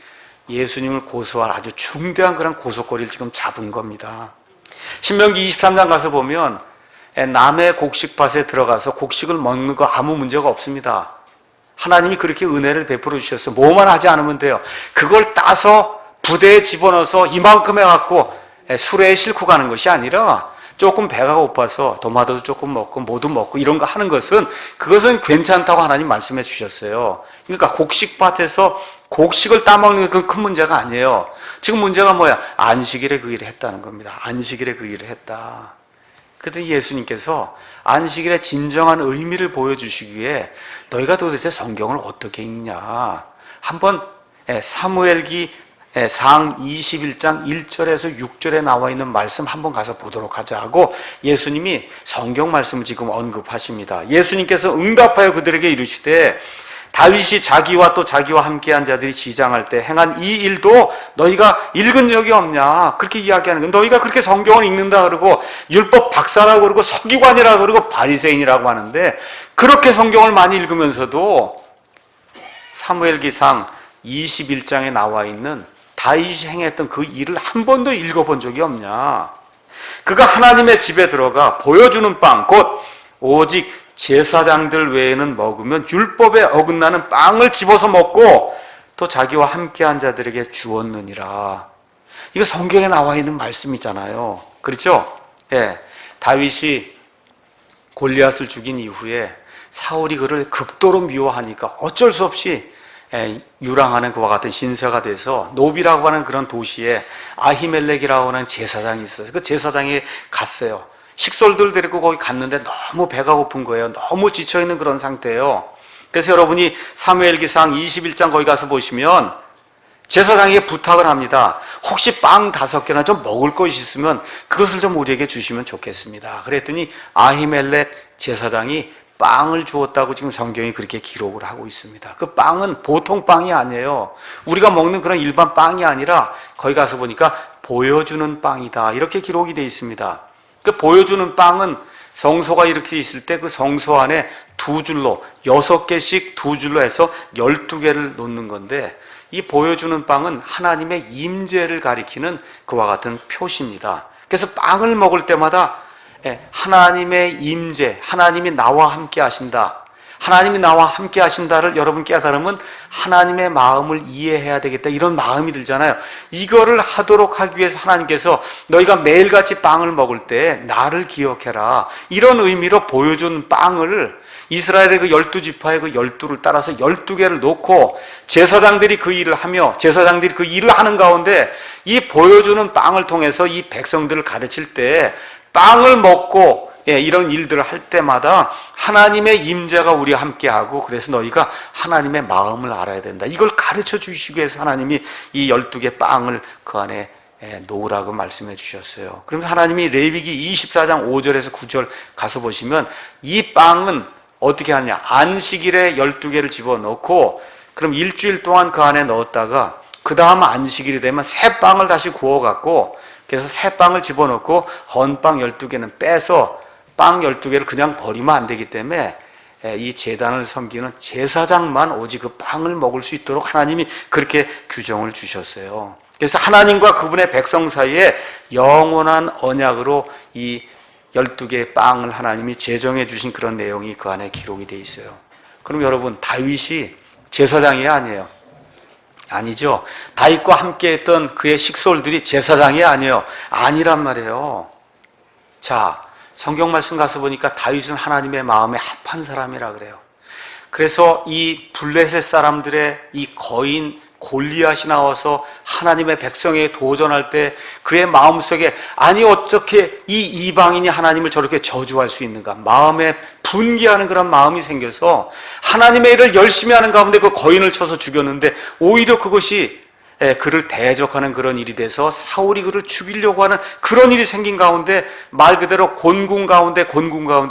예수님을 고소할 아주 중대한 그런 고소거리를 지금 잡은 겁니다. 신명기 23장 가서 보면 남의 곡식밭에 들어가서 곡식을 먹는 거 아무 문제가 없습니다. 하나님이 그렇게 은혜를 베풀어 주셨어요. 뭐만 하지 않으면 돼요. 그걸 따서 부대에 집어넣어서 이만큼 해갖고 수레에 싣고 가는 것이 아니라 조금 배가 고파서 도마도도 조금 먹고 뭐도 먹고 이런 거 하는 것은, 그것은 괜찮다고 하나님 말씀해 주셨어요. 그러니까 곡식밭에서 곡식을 따먹는 건 큰 문제가 아니에요. 지금 문제가 뭐야? 안식일에 그 일을 했다는 겁니다. 안식일에 그 일을 했다. 그랬더니 예수님께서 안식일의 진정한 의미를 보여주시기 위해 너희가 도대체 성경을 어떻게 읽냐, 한번 사무엘기 상 21장 1절에서 6절에 나와 있는 말씀 한번 가서 보도록 하자 하고 예수님이 성경 말씀을 지금 언급하십니다. 예수님께서 응답하여 그들에게 이르시되 다윗이 자기와 또 자기와 함께한 자들이 시장할 때 행한 이 일도 너희가 읽은 적이 없냐, 그렇게 이야기하는 거예요. 너희가 그렇게 성경을 읽는다 그러고 율법 박사라고 그러고 서기관이라고 그러고 바리새인이라고 하는데, 그렇게 성경을 많이 읽으면서도 사무엘기상 21장에 나와 있는 다윗이 행했던 그 일을 한 번도 읽어본 적이 없냐. 그가 하나님의 집에 들어가 보여주는 빵, 곧 오직 제사장들 외에는 먹으면 율법에 어긋나는 빵을 집어서 먹고 또 자기와 함께한 자들에게 주었느니라. 이거 성경에 나와 있는 말씀이잖아요. 그렇죠? 예. 다윗이 골리앗을 죽인 이후에 사울이 그를 극도로 미워하니까 어쩔 수 없이 유랑하는 그와 같은 신세가 돼서 노비라고 하는 그런 도시에 아히멜렉이라고 하는 제사장이 있어요. 그 제사장이 갔어요. 식솔들 데리고 거기 갔는데 너무 배가 고픈 거예요. 너무 지쳐있는 그런 상태예요. 그래서 여러분이 사무엘기상 21장 거기 가서 보시면 제사장에게 부탁을 합니다. 혹시 빵 5개나 좀 먹을 것이 있으면 그것을 좀 우리에게 주시면 좋겠습니다. 그랬더니 아히멜렉 제사장이 빵을 주었다고 지금 성경이 그렇게 기록을 하고 있습니다. 그 빵은 보통 빵이 아니에요. 우리가 먹는 그런 일반 빵이 아니라 거기 가서 보니까 보여주는 빵이다, 이렇게 기록이 되어 있습니다. 그 보여주는 빵은 성소가 이렇게 있을 때 그 성소 안에 2줄로 6개씩 2줄로 해서 12개를 놓는 건데, 이 보여주는 빵은 하나님의 임재를 가리키는 그와 같은 표시입니다. 그래서 빵을 먹을 때마다 하나님의 임재, 하나님이 나와 함께 하신다, 하나님이 나와 함께 하신다를 여러분 깨달으면 하나님의 마음을 이해해야 되겠다, 이런 마음이 들잖아요. 이거를 하도록 하기 위해서 하나님께서 너희가 매일같이 빵을 먹을 때 나를 기억해라, 이런 의미로 보여준 빵을 이스라엘의 그 12지파의 그 12를 따라서 12개를 놓고 제사장들이 그 일을 하며 제사장들이 그 일을 하는 가운데 이 보여주는 빵을 통해서 이 백성들을 가르칠 때 빵을 먹고 이런 일들을 할 때마다 하나님의 임재가 우리와 함께하고, 그래서 너희가 하나님의 마음을 알아야 된다, 이걸 가르쳐 주시기 위해서 하나님이 이 12개 빵을 그 안에 놓으라고 말씀해 주셨어요. 그러면 하나님이 레위기 24장 5절에서 9절 가서 보시면 이 빵은 어떻게 하느냐, 안식일에 12개를 집어넣고 그럼 일주일 동안 그 안에 넣었다가 그 다음 안식일이 되면 새 빵을 다시 구워갖고, 그래서 새 빵을 집어넣고 헌빵 12개는 빼서 빵 12개를 그냥 버리면 안 되기 때문에 이 제단을 섬기는 제사장만 오직 그 빵을 먹을 수 있도록 하나님이 그렇게 규정을 주셨어요. 그래서 하나님과 그분의 백성 사이에 영원한 언약으로 이 12개의 빵을 하나님이 제정해 주신 그런 내용이 그 안에 기록이 되어 있어요. 그럼 여러분, 다윗이 제사장이 아니에요? 아니죠. 다윗과 함께 했던 그의 식솔들이 제사장이 아니에요? 아니란 말이에요. 자, 성경 말씀 가서 보니까 다윗은 하나님의 마음에 합한 사람이라 그래요. 그래서 이 블레셋 사람들의 이 거인 골리앗이 나와서 하나님의 백성에게 도전할 때 그의 마음속에, 아니 어떻게 이 이방인이 하나님을 저렇게 저주할 수 있는가, 마음에 분개하는 그런 마음이 생겨서 하나님의 일을 열심히 하는 가운데 그 거인을 쳐서 죽였는데, 오히려 그것이 그를 대적하는 그런 일이 돼서 사울이 그를 죽이려고 하는 그런 일이 생긴 가운데 말 그대로 곤궁 가운데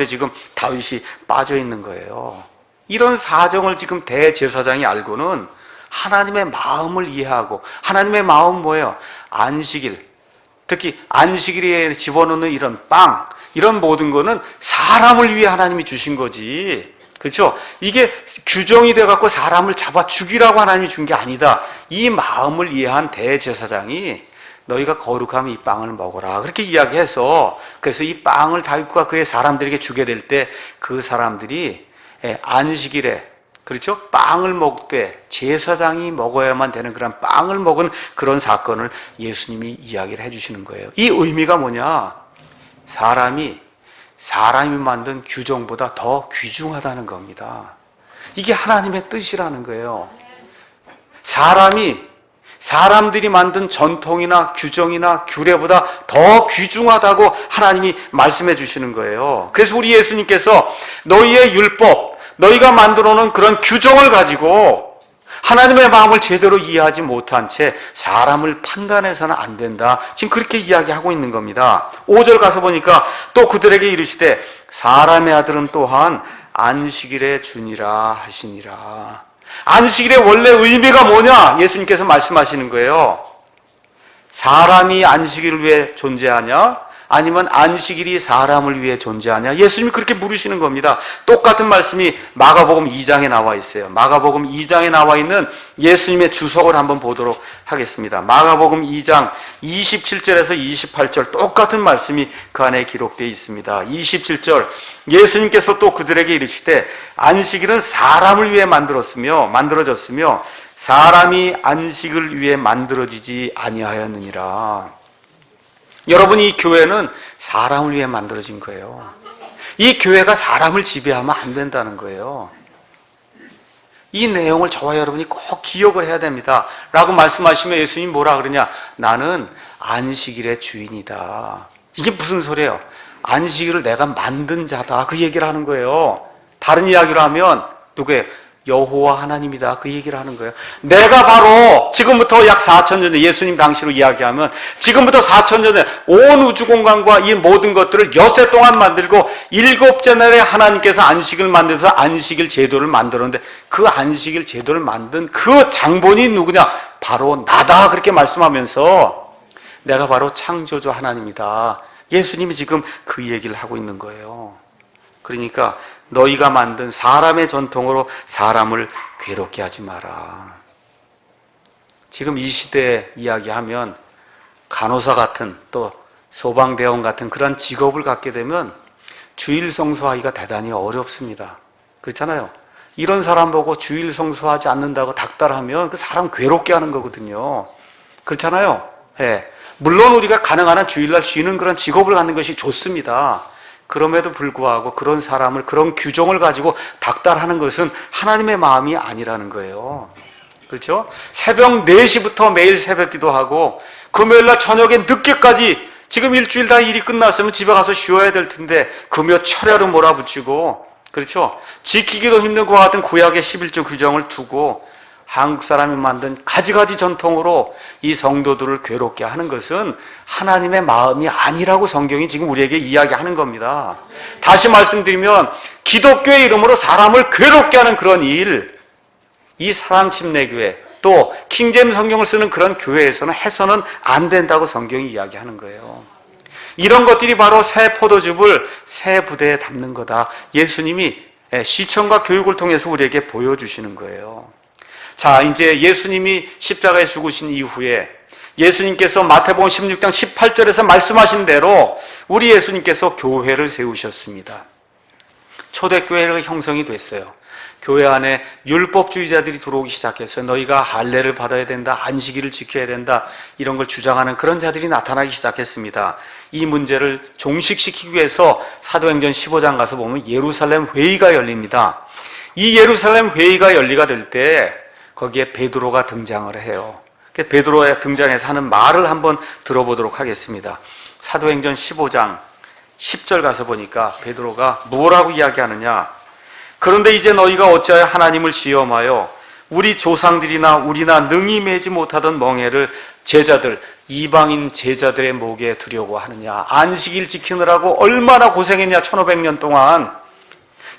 지금 다윗이 빠져 있는 거예요. 이런 사정을 지금 대제사장이 알고는 하나님의 마음을 이해하고, 하나님의 마음 뭐예요? 안식일, 특히 안식일에 집어넣는 이런 빵, 이런 모든 거는 사람을 위해 하나님이 주신 거지, 그렇죠? 이게 규정이 돼갖고 사람을 잡아 죽이라고 하나님이 준 게 아니다, 이 마음을 이해한 대제사장이 너희가 거룩하면 이 빵을 먹어라, 그렇게 이야기해서, 그래서 이 빵을 다윗과 그의 사람들에게 주게 될 때 그 사람들이 안식일에, 그렇죠? 빵을 먹되 제사장이 먹어야만 되는 그런 빵을 먹은 그런 사건을 예수님이 이야기를 해주시는 거예요. 이 의미가 뭐냐? 사람이 만든 규정보다 더 귀중하다는 겁니다. 이게 하나님의 뜻이라는 거예요. 사람들이 만든 전통이나 규정이나 규례보다 더 귀중하다고 하나님이 말씀해 주시는 거예요. 그래서 우리 예수님께서 너희의 율법, 너희가 만들어 놓은 그런 규정을 가지고 하나님의 마음을 제대로 이해하지 못한 채 사람을 판단해서는 안 된다, 지금 그렇게 이야기하고 있는 겁니다. 5절 가서 보니까 또 그들에게 이르시되 사람의 아들은 또한 안식일에 주니라 하시니라. 안식일의 원래 의미가 뭐냐? 예수님께서 말씀하시는 거예요. 사람이 안식일을 위해 존재하냐? 아니면 안식일이 사람을 위해 존재하냐? 예수님이 그렇게 물으시는 겁니다. 똑같은 말씀이 마가복음 2장에 나와 있어요. 마가복음 2장에 나와 있는 예수님의 주석을 한번 보도록 하겠습니다. 마가복음 2장 27절에서 28절 똑같은 말씀이 그 안에 기록되어 있습니다. 27절, 예수님께서 또 그들에게 이르시되 안식일은 사람을 위해 만들어졌으며 사람이 안식을 위해 만들어지지 아니하였느니라. 여러분, 이 교회는 사람을 위해 만들어진 거예요. 이 교회가 사람을 지배하면 안 된다는 거예요. 이 내용을 저와 여러분이 꼭 기억을 해야 됩니다. 라고 말씀하시면 예수님이 뭐라 그러냐? 나는 안식일의 주인이다. 이게 무슨 소리예요? 안식일을 내가 만든 자다, 그 얘기를 하는 거예요. 다른 이야기로 하면 누구예요? 여호와 하나님이다, 그 얘기를 하는 거예요. 내가 바로 지금부터 약 4,000년 전에, 예수님 당시로 이야기하면 지금부터 4,000년 전에 온 우주 공간과 이 모든 것들을 엿새 동안 만들고 일곱째 날에 하나님께서 안식을 만들어서 안식일 제도를 만들었는데, 그 안식일 제도를 만든 그 장본이 누구냐? 바로 나다, 그렇게 말씀하면서 내가 바로 창조주 하나님이다, 예수님이 지금 그 얘기를 하고 있는 거예요. 그러니까 너희가 만든 사람의 전통으로 사람을 괴롭게 하지 마라. 지금 이 시대에 이야기하면 간호사 같은, 또 소방대원 같은 그런 직업을 갖게 되면 주일 성수하기가 대단히 어렵습니다. 그렇잖아요. 이런 사람 보고 주일 성수하지 않는다고 닥달하면 그 사람 괴롭게 하는 거거든요. 그렇잖아요. 예. 물론 우리가 가능한 한 주일날 쉬는 그런 직업을 갖는 것이 좋습니다. 그럼에도 불구하고 그런 사람을, 그런 규정을 가지고 닥달하는 것은 하나님의 마음이 아니라는 거예요. 그렇죠? 새벽 4시부터 매일 새벽 기도하고 금요일날 저녁에 늦게까지, 지금 일주일 다 일이 끝났으면 집에 가서 쉬어야 될 텐데 금요 철야로 몰아붙이고, 그렇죠? 지키기도 힘든 것 같은 구약의 11조 규정을 두고 한국 사람이 만든 가지가지 전통으로 이 성도들을 괴롭게 하는 것은 하나님의 마음이 아니라고 성경이 지금 우리에게 이야기하는 겁니다. 다시 말씀드리면 기독교의 이름으로 사람을 괴롭게 하는 그런 일, 이 사랑침례교회 또 킹제임스 성경을 쓰는 그런 교회에서는 해서는 안 된다고 성경이 이야기하는 거예요. 이런 것들이 바로 새 포도즙을 새 부대에 담는 거다. 예수님이 시청과 교육을 통해서 우리에게 보여주시는 거예요. 자, 이제 예수님이 십자가에 죽으신 이후에 예수님께서 마태복음 16장 18절에서 말씀하신 대로 우리 예수님께서 교회를 세우셨습니다. 초대교회가 형성이 됐어요. 교회 안에 율법주의자들이 들어오기 시작해서 너희가 할례를 받아야 된다, 안식일을 지켜야 된다, 이런 걸 주장하는 그런 자들이 나타나기 시작했습니다. 이 문제를 종식시키기 위해서 사도행전 15장 가서 보면 예루살렘 회의가 열립니다. 이 예루살렘 회의가 열리게 될 때 거기에 베드로가 등장을 해요. 베드로가 등장해서 하는 말을 한번 들어보도록 하겠습니다. 사도행전 15장 10절 가서 보니까 베드로가 뭐라고 이야기하느냐? 그런데 이제 너희가 어찌하여 하나님을 시험하여 우리 조상들이나 우리나 능히 매지 못하던 멍에를 제자들, 이방인 제자들의 목에 두려고 하느냐? 안식일 지키느라고 얼마나 고생했냐, 1500년 동안.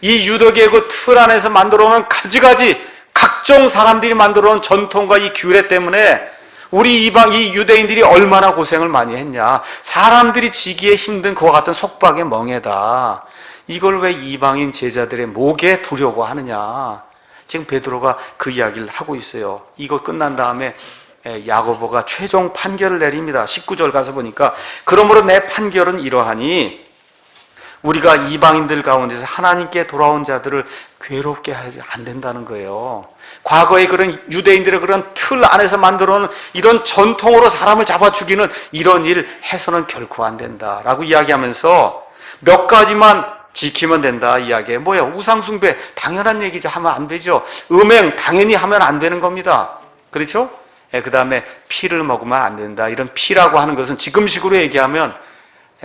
이 유대계의 그 틀 안에서 만들어놓은 가지가지 각종 사람들이 만들어놓은 전통과 이 규례 때문에 우리 이 유대인들이 얼마나 고생을 많이 했냐. 사람들이 지기에 힘든 그와 같은 속박의 멍에다. 이걸 왜 이방인 제자들의 목에 두려고 하느냐. 지금 베드로가 그 이야기를 하고 있어요. 이거 끝난 다음에 야고보가 최종 판결을 내립니다. 19절 가서 보니까 그러므로 내 판결은 이러하니 우리가 이방인들 가운데서 하나님께 돌아온 자들을 괴롭게 하지 안 된다는 거예요. 과거의 그런 유대인들의 그런 틀 안에서 만들어놓은 이런 전통으로 사람을 잡아 죽이는 이런 일 해서는 결코 안 된다라고 이야기하면서 몇 가지만 지키면 된다 이야기해. 뭐예요? 우상숭배 당연한 얘기죠. 하면 안 되죠. 음행 당연히 하면 안 되는 겁니다. 그렇죠? 그 다음에 피를 먹으면 안 된다. 이런 피라고 하는 것은 지금식으로 얘기하면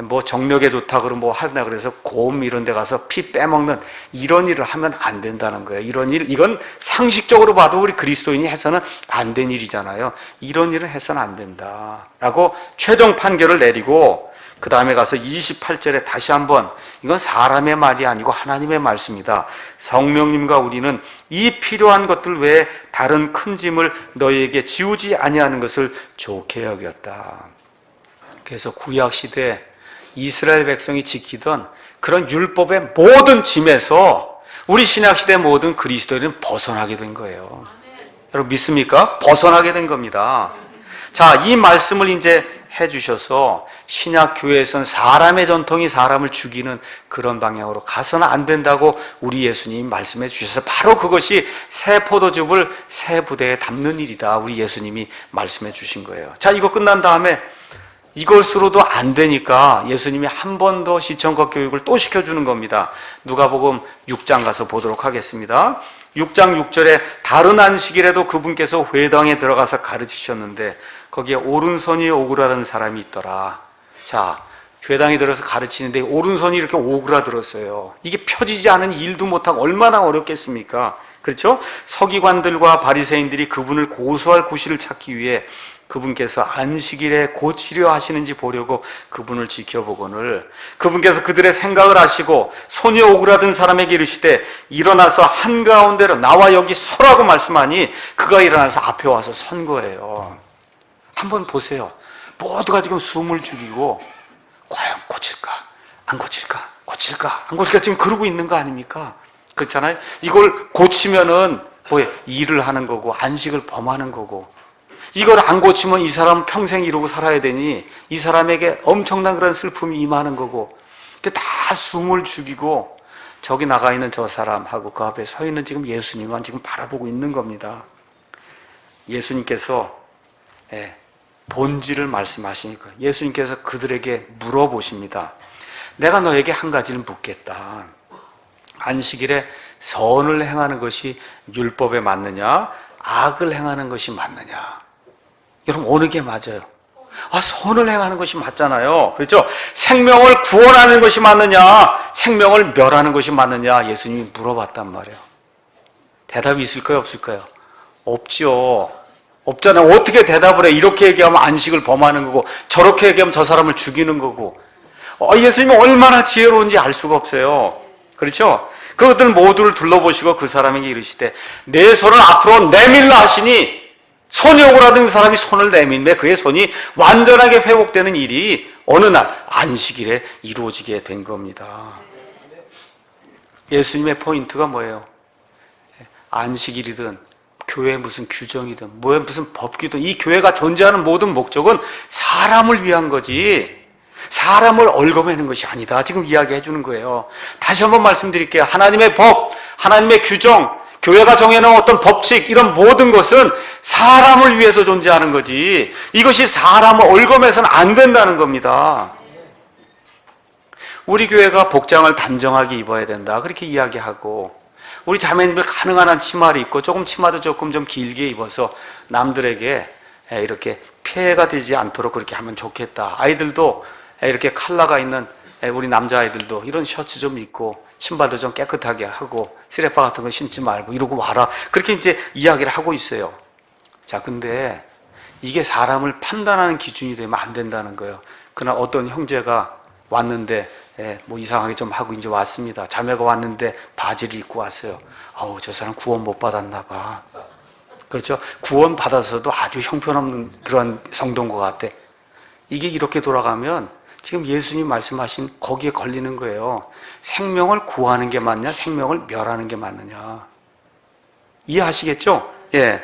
뭐 정력에 좋다 그러면 뭐 하나 그래서 곰 이런 데 가서 피 빼먹는 이런 일을 하면 안 된다는 거예요. 이런 일, 이건 상식적으로 봐도 우리 그리스도인이 해서는 안 된 일이잖아요. 이런 일을 해서는 안 된다라고 최종 판결을 내리고 그 다음에 가서 28절에 다시 한번 이건 사람의 말이 아니고 하나님의 말씀이다. 성령님과 우리는 이 필요한 것들 외에 다른 큰 짐을 너희에게 지우지 아니하는 것을 좋게 여겼다. 그래서 구약시대 이스라엘 백성이 지키던 그런 율법의 모든 짐에서 우리 신약시대 모든 그리스도인은 벗어나게 된 거예요. 여러분 믿습니까? 벗어나게 된 겁니다. 자, 이 말씀을 이제 해주셔서 신약교회에서는 사람의 전통이 사람을 죽이는 그런 방향으로 가서는 안 된다고 우리 예수님이 말씀해 주셔서 바로 그것이 새 포도즙을 새 부대에 담는 일이다. 우리 예수님이 말씀해 주신 거예요. 자, 이거 끝난 다음에 이것으로도 안 되니까 예수님이 한 번 더 시청과 교육을 또 시켜주는 겁니다. 누가복음 6장 가서 보도록 하겠습니다. 6장 6절에 다른 안식일에도 그분께서 회당에 들어가서 가르치셨는데 거기에 오른손이 오그라든 사람이 있더라. 자, 회당에 들어서 가르치는데 오른손이 이렇게 오그라들었어요. 이게 펴지지 않은 일도 못하고 얼마나 어렵겠습니까? 그렇죠? 서기관들과 바리새인들이 그분을 고소할 구실을 찾기 위해 그분께서 안식일에 고치려 하시는지 보려고 그분을 지켜보거늘 그분께서 그들의 생각을 아시고 손이 오그라든 사람에게 이르시되 일어나서 한가운데로 나와 여기 서라고 말씀하니 그가 일어나서 앞에 와서 선 거예요. 한번 보세요. 모두가 지금 숨을 죽이고 과연 고칠까? 안 고칠까? 고칠까? 안 고칠까? 지금 그러고 있는 거 아닙니까? 그렇잖아요? 이걸 고치면은 뭐예요? 일을 하는 거고 안식을 범하는 거고 이걸 안 고치면 이 사람 평생 이러고 살아야 되니 이 사람에게 엄청난 그런 슬픔이 임하는 거고 다 숨을 죽이고 저기 나가 있는 저 사람하고 그 앞에 서 있는 지금 예수님만 지금 바라보고 있는 겁니다. 예수님께서 본질을 말씀하시니까 예수님께서 그들에게 물어보십니다. 내가 너에게 한 가지를 묻겠다. 안식일에 선을 행하는 것이 율법에 맞느냐, 악을 행하는 것이 맞느냐? 여러분, 어느 게 맞아요? 선을 행하는 것이 맞잖아요. 그렇죠? 생명을 구원하는 것이 맞느냐, 생명을 멸하는 것이 맞느냐? 예수님이 물어봤단 말이에요. 대답이 있을까요, 없을까요? 없죠. 없잖아요. 어떻게 대답을 해? 이렇게 얘기하면 안식을 범하는 거고, 저렇게 얘기하면 저 사람을 죽이는 거고. 예수님이 얼마나 지혜로운지 알 수가 없어요. 그렇죠? 그것들 모두를 둘러보시고 그 사람에게 이르시되 내 손을 앞으로 내밀라 하시니, 손이 오그라든 그 사람이 손을 내밀매 그의 손이 완전하게 회복되는 일이 어느 날 안식일에 이루어지게 된 겁니다. 예수님의 포인트가 뭐예요? 안식일이든 교회 무슨 규정이든 무슨 법규든 이 교회가 존재하는 모든 목적은 사람을 위한 거지 사람을 얽어매는 것이 아니다. 지금 이야기해 주는 거예요. 다시 한번 말씀드릴게요. 하나님의 법, 하나님의 규정, 교회가 정해놓은 어떤 법칙, 이런 모든 것은 사람을 위해서 존재하는 거지 이것이 사람을 얽어매서는 안 된다는 겁니다. 우리 교회가 복장을 단정하게 입어야 된다 그렇게 이야기하고, 우리 자매님들 가능한 한 치마를 입고 치마도 조금 좀 길게 입어서 남들에게 이렇게 피해가 되지 않도록 그렇게 하면 좋겠다. 아이들도 이렇게 컬러가 있는 우리 남자아이들도 이런 셔츠 좀 입고 신발도 좀 깨끗하게 하고 쓰레빠 같은 거 신지 말고 이러고 와라. 그렇게 이제 이야기를 하고 있어요. 자, 근데 이게 사람을 판단하는 기준이 되면 안 된다는 거예요. 그날 어떤 형제가 왔는데 뭐 이상하게 좀 하고 이제 왔습니다. 자매가 왔는데 바지를 입고 왔어요. 저 사람 구원 못 받았나 봐. 그렇죠? 구원 받아서도 아주 형편없는 그런 성도인 것 같아. 이게 이렇게 돌아가면 지금 예수님 말씀하신 거기에 걸리는 거예요. 생명을 구하는 게 맞냐, 생명을 멸하는 게 맞느냐. 이해하시겠죠? 예.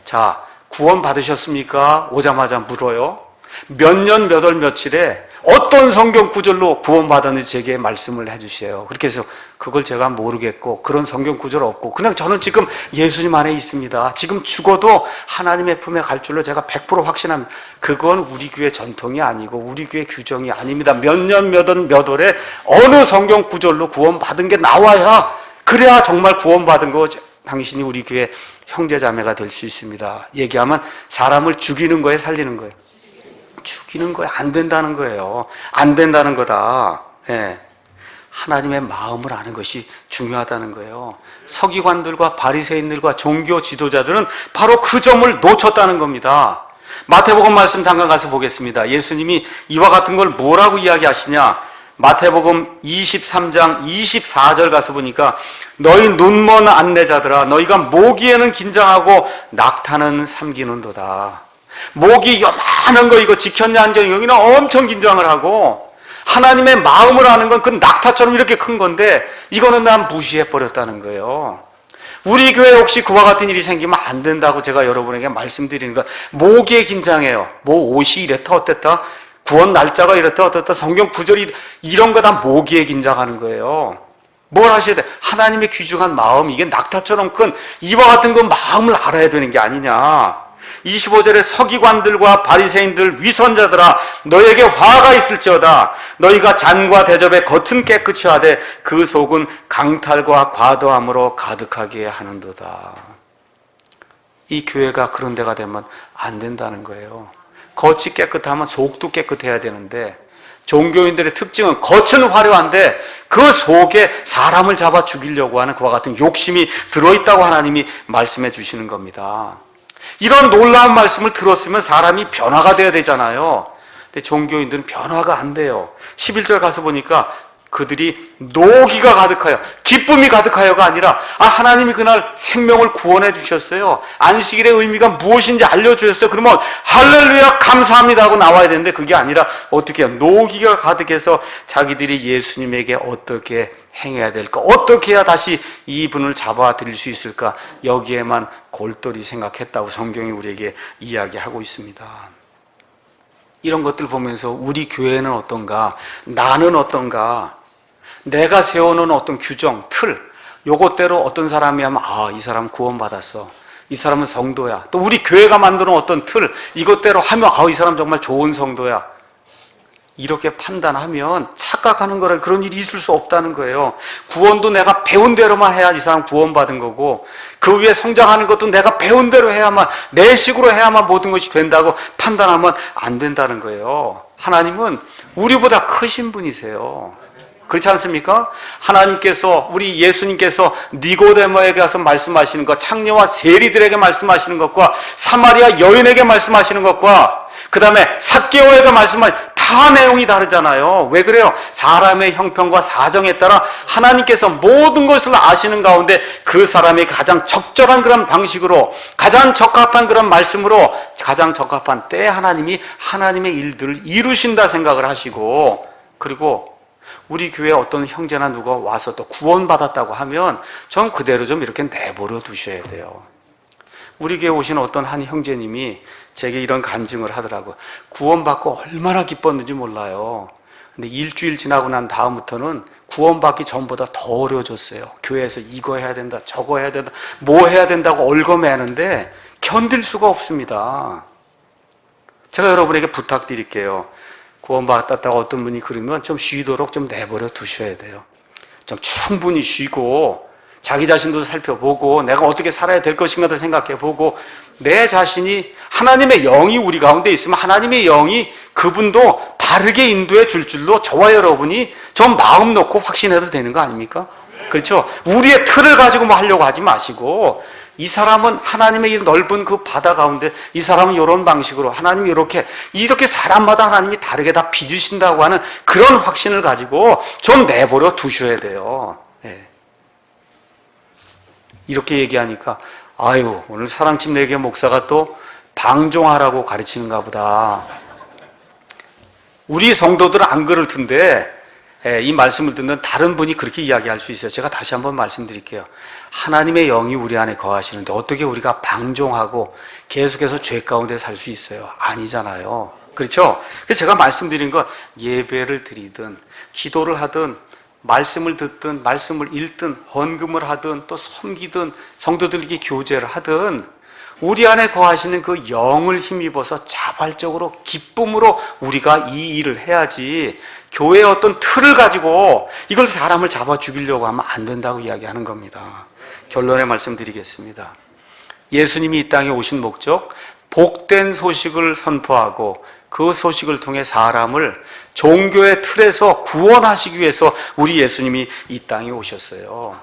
자, 구원 받으셨습니까? 오자마자 물어요. 몇 년, 몇 월, 며칠에 어떤 성경 구절로 구원받았는지 제게 말씀을 해주세요. 그렇게 해서 그걸 제가 모르겠고 그런 성경 구절 없고 그냥 저는 지금 예수님 안에 있습니다. 지금 죽어도 하나님의 품에 갈 줄로 제가 100% 확신합니다. 그건 우리 교회 전통이 아니고 우리 교회 규정이 아닙니다. 몇 년, 몇 월, 몇 월에 어느 성경 구절로 구원받은 게 나와야 그래야 정말 구원받은 거 당신이 우리 교회 형제자매가 될 수 있습니다. 얘기하면 사람을 죽이는 거에 살리는 거예요. 죽이는 거에 안 된다는 거예요. 안 된다는 거다. 예. 하나님의 마음을 아는 것이 중요하다는 거예요. 서기관들과 바리새인들과 종교 지도자들은 바로 그 점을 놓쳤다는 겁니다. 마태복음 말씀 잠깐 가서 보겠습니다. 예수님이 이와 같은 걸 뭐라고 이야기하시냐? 마태복음 23장 24절 가서 보니까 너희 눈먼 안내자들아 너희가 모기에는 긴장하고 낙타는 삼기는도다. 모기 요만한 거 이거 지켰냐 안 지켰냐 여기는 엄청 긴장을 하고 하나님의 마음을 아는 건 그 낙타처럼 이렇게 큰 건데 이거는 난 무시해버렸다는 거예요. 우리 교회 혹시 그와 같은 일이 생기면 안 된다고 제가 여러분에게 말씀드리는 거. 모기에 긴장해요. 뭐 옷이 이랬다 어땠다 구원 날짜가 이랬다 어땠다 성경 구절이 이런 거 다 모기에 긴장하는 거예요. 뭘 하셔야 돼? 하나님의 귀중한 마음, 이게 낙타처럼 큰 이와 같은 건 마음을 알아야 되는 게 아니냐. 25절에 서기관들과 바리새인들 위선자들아 너에게 화가 있을지어다. 너희가 잔과 대접의 겉은 깨끗이 하되 그 속은 강탈과 과도함으로 가득하게 하는도다. 이 교회가 그런 데가 되면 안 된다는 거예요. 겉이 깨끗하면 속도 깨끗해야 되는데 종교인들의 특징은 겉은 화려한데 그 속에 사람을 잡아 죽이려고 하는 그와 같은 욕심이 들어있다고 하나님이 말씀해 주시는 겁니다. 이런 놀라운 말씀을 들었으면 사람이 변화가 돼야 되잖아요. 근데 종교인들은 변화가 안 돼요. 11절 가서 보니까 그들이 노기가 가득하여, 기쁨이 가득하여가 아니라 하나님이 그날 생명을 구원해 주셨어요. 안식일의 의미가 무엇인지 알려주셨어요. 그러면 할렐루야 감사합니다 하고 나와야 되는데 그게 아니라 어떻게 해요? 노기가 가득해서 자기들이 예수님에게 어떻게 행해야 될까? 어떻게 해야 다시 이분을 잡아 드릴 수 있을까? 여기에만 골똘히 생각했다고 성경이 우리에게 이야기하고 있습니다. 이런 것들 보면서 우리 교회는 어떤가? 나는 어떤가? 내가 세워놓은 어떤 규정, 틀, 요것대로 어떤 사람이 하면 이 사람 구원받았어, 이 사람은 성도야, 또 우리 교회가 만드는 어떤 틀, 이것대로 하면 이 사람 정말 좋은 성도야, 이렇게 판단하면 착각하는 거라 그런 일이 있을 수 없다는 거예요. 구원도 내가 배운 대로만 해야 이 사람 구원받은 거고, 그 위에 성장하는 것도 내가 배운 대로 해야만, 내 식으로 해야만 모든 것이 된다고 판단하면 안 된다는 거예요. 하나님은 우리보다 크신 분이세요. 그렇지 않습니까? 하나님께서, 우리 예수님께서 니고데모에게 가서 말씀하시는 것, 창녀와 세리들에게 말씀하시는 것과 사마리아 여인에게 말씀하시는 것과 그 다음에 삭개오에게 말씀하시는 다 내용이 다르잖아요. 왜 그래요? 사람의 형편과 사정에 따라 하나님께서 모든 것을 아시는 가운데 그 사람의 가장 적절한 그런 방식으로, 가장 적합한 그런 말씀으로, 가장 적합한 때에 하나님이 하나님의 일들을 이루신다 생각을 하시고, 그리고 우리 교회에 어떤 형제나 누가 와서 또 구원받았다고 하면 좀 그대로 좀 이렇게 내버려 두셔야 돼요. 우리 교회에 오신 어떤 한 형제님이 제게 이런 간증을 하더라고요. 구원받고 얼마나 기뻤는지 몰라요. 근데 일주일 지나고 난 다음부터는 구원받기 전보다 더 어려워졌어요. 교회에서 이거 해야 된다, 저거 해야 된다, 뭐 해야 된다고 얽어매는데 견딜 수가 없습니다. 제가 여러분에게 부탁드릴게요. 구원받았다고 어떤 분이 그러면 좀 쉬도록 좀 내버려 두셔야 돼요. 좀 충분히 쉬고 자기 자신도 살펴보고 내가 어떻게 살아야 될 것인가도 생각해보고, 내 자신이 하나님의 영이 우리 가운데 있으면 하나님의 영이 그분도 바르게 인도해 줄 줄로 저와 여러분이 좀 마음 놓고 확신해도 되는 거 아닙니까? 그렇죠? 우리의 틀을 가지고 뭐 하려고 하지 마시고, 이 사람은 하나님의 이 넓은 그 바다 가운데 이 사람은 이런 방식으로, 하나님이 이렇게 사람마다 하나님이 다르게 다 빚으신다고 하는 그런 확신을 가지고 좀 내버려 두셔야 돼요. 네. 이렇게 얘기하니까 오늘 사랑침례교회 목사가 또 방종하라고 가르치는가 보다. 우리 성도들은 안 그럴 텐데 이 말씀을 듣는 다른 분이 그렇게 이야기할 수 있어요. 제가 다시 한번 말씀드릴게요. 하나님의 영이 우리 안에 거하시는데 어떻게 우리가 방종하고 계속해서 죄 가운데 살 수 있어요? 아니잖아요. 그렇죠? 그래서 제가 말씀드린 건 예배를 드리든 기도를 하든 말씀을 듣든 말씀을 읽든 헌금을 하든 또 섬기든 성도들에게 교제를 하든 우리 안에 거하시는 그 영을 힘입어서 자발적으로 기쁨으로 우리가 이 일을 해야지, 교회의 어떤 틀을 가지고 이걸 사람을 잡아 죽이려고 하면 안 된다고 이야기하는 겁니다. 결론의 말씀드리겠습니다. 예수님이 이 땅에 오신 목적, 복된 소식을 선포하고 그 소식을 통해 사람을 종교의 틀에서 구원하시기 위해서 우리 예수님이 이 땅에 오셨어요.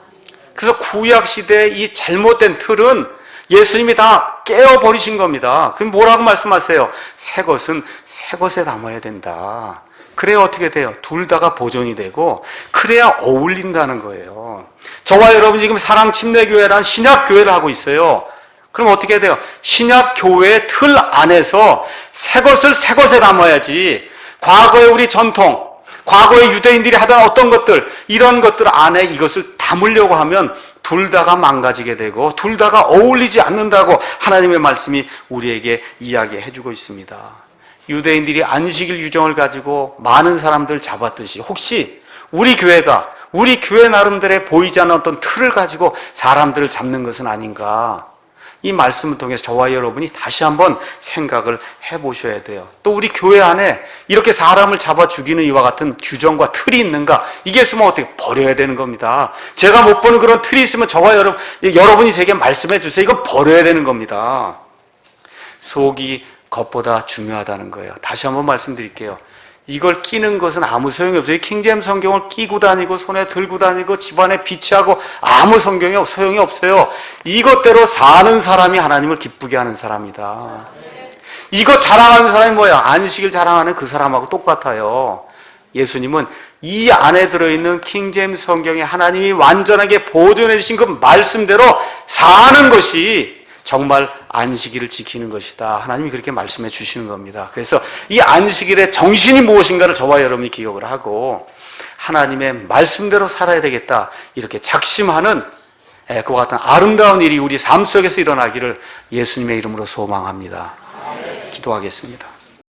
그래서 구약시대의 이 잘못된 틀은 예수님이 다 깨어버리신 겁니다. 그럼 뭐라고 말씀하세요? 새 것은 새 것에 담아야 된다. 그래야 어떻게 돼요? 둘 다가 보존이 되고 그래야 어울린다는 거예요. 저와 여러분이 지금 사랑침례교회라는 신약교회를 하고 있어요. 그럼 어떻게 돼요? 신약교회의 틀 안에서 새 것을 새 것에 담아야지, 과거의 우리 전통, 과거의 유대인들이 하던 어떤 것들, 이런 것들 안에 이것을 담으려고 하면 둘 다가 망가지게 되고 둘 다가 어울리지 않는다고 하나님의 말씀이 우리에게 이야기해주고 있습니다. 유대인들이 안식일 유정을 가지고 많은 사람들 잡았듯이 혹시 우리 교회가 우리 교회 나름대로 보이지 않는 어떤 틀을 가지고 사람들을 잡는 것은 아닌가, 이 말씀을 통해서 저와 여러분이 다시 한번 생각을 해보셔야 돼요. 또 우리 교회 안에 이렇게 사람을 잡아 죽이는 이와 같은 규정과 틀이 있는가? 이게 있으면 어떻게 버려야 되는 겁니다. 제가 못 보는 그런 틀이 있으면 저와 여러분이 제게 말씀해 주세요. 이건 버려야 되는 겁니다. 속이 겉보다 중요하다는 거예요. 다시 한번 말씀드릴게요. 이걸 끼는 것은 아무 소용이 없어요. 킹제임스 성경을 끼고 다니고 손에 들고 다니고 집안에 비치하고 아무 소용이 없어요. 이것대로 사는 사람이 하나님을 기쁘게 하는 사람이다. 이거 자랑하는 사람이 뭐야? 안식일 자랑하는 그 사람하고 똑같아요. 예수님은 이 안에 들어있는 킹제임스 성경에 하나님이 완전하게 보존해 주신 그 말씀대로 사는 것이 정말 안식일을 지키는 것이다. 하나님이 그렇게 말씀해 주시는 겁니다. 그래서 이 안식일의 정신이 무엇인가를 저와 여러분이 기억을 하고 하나님의 말씀대로 살아야 되겠다, 이렇게 작심하는 그와 같은 아름다운 일이 우리 삶 속에서 일어나기를 예수님의 이름으로 소망합니다. 기도하겠습니다.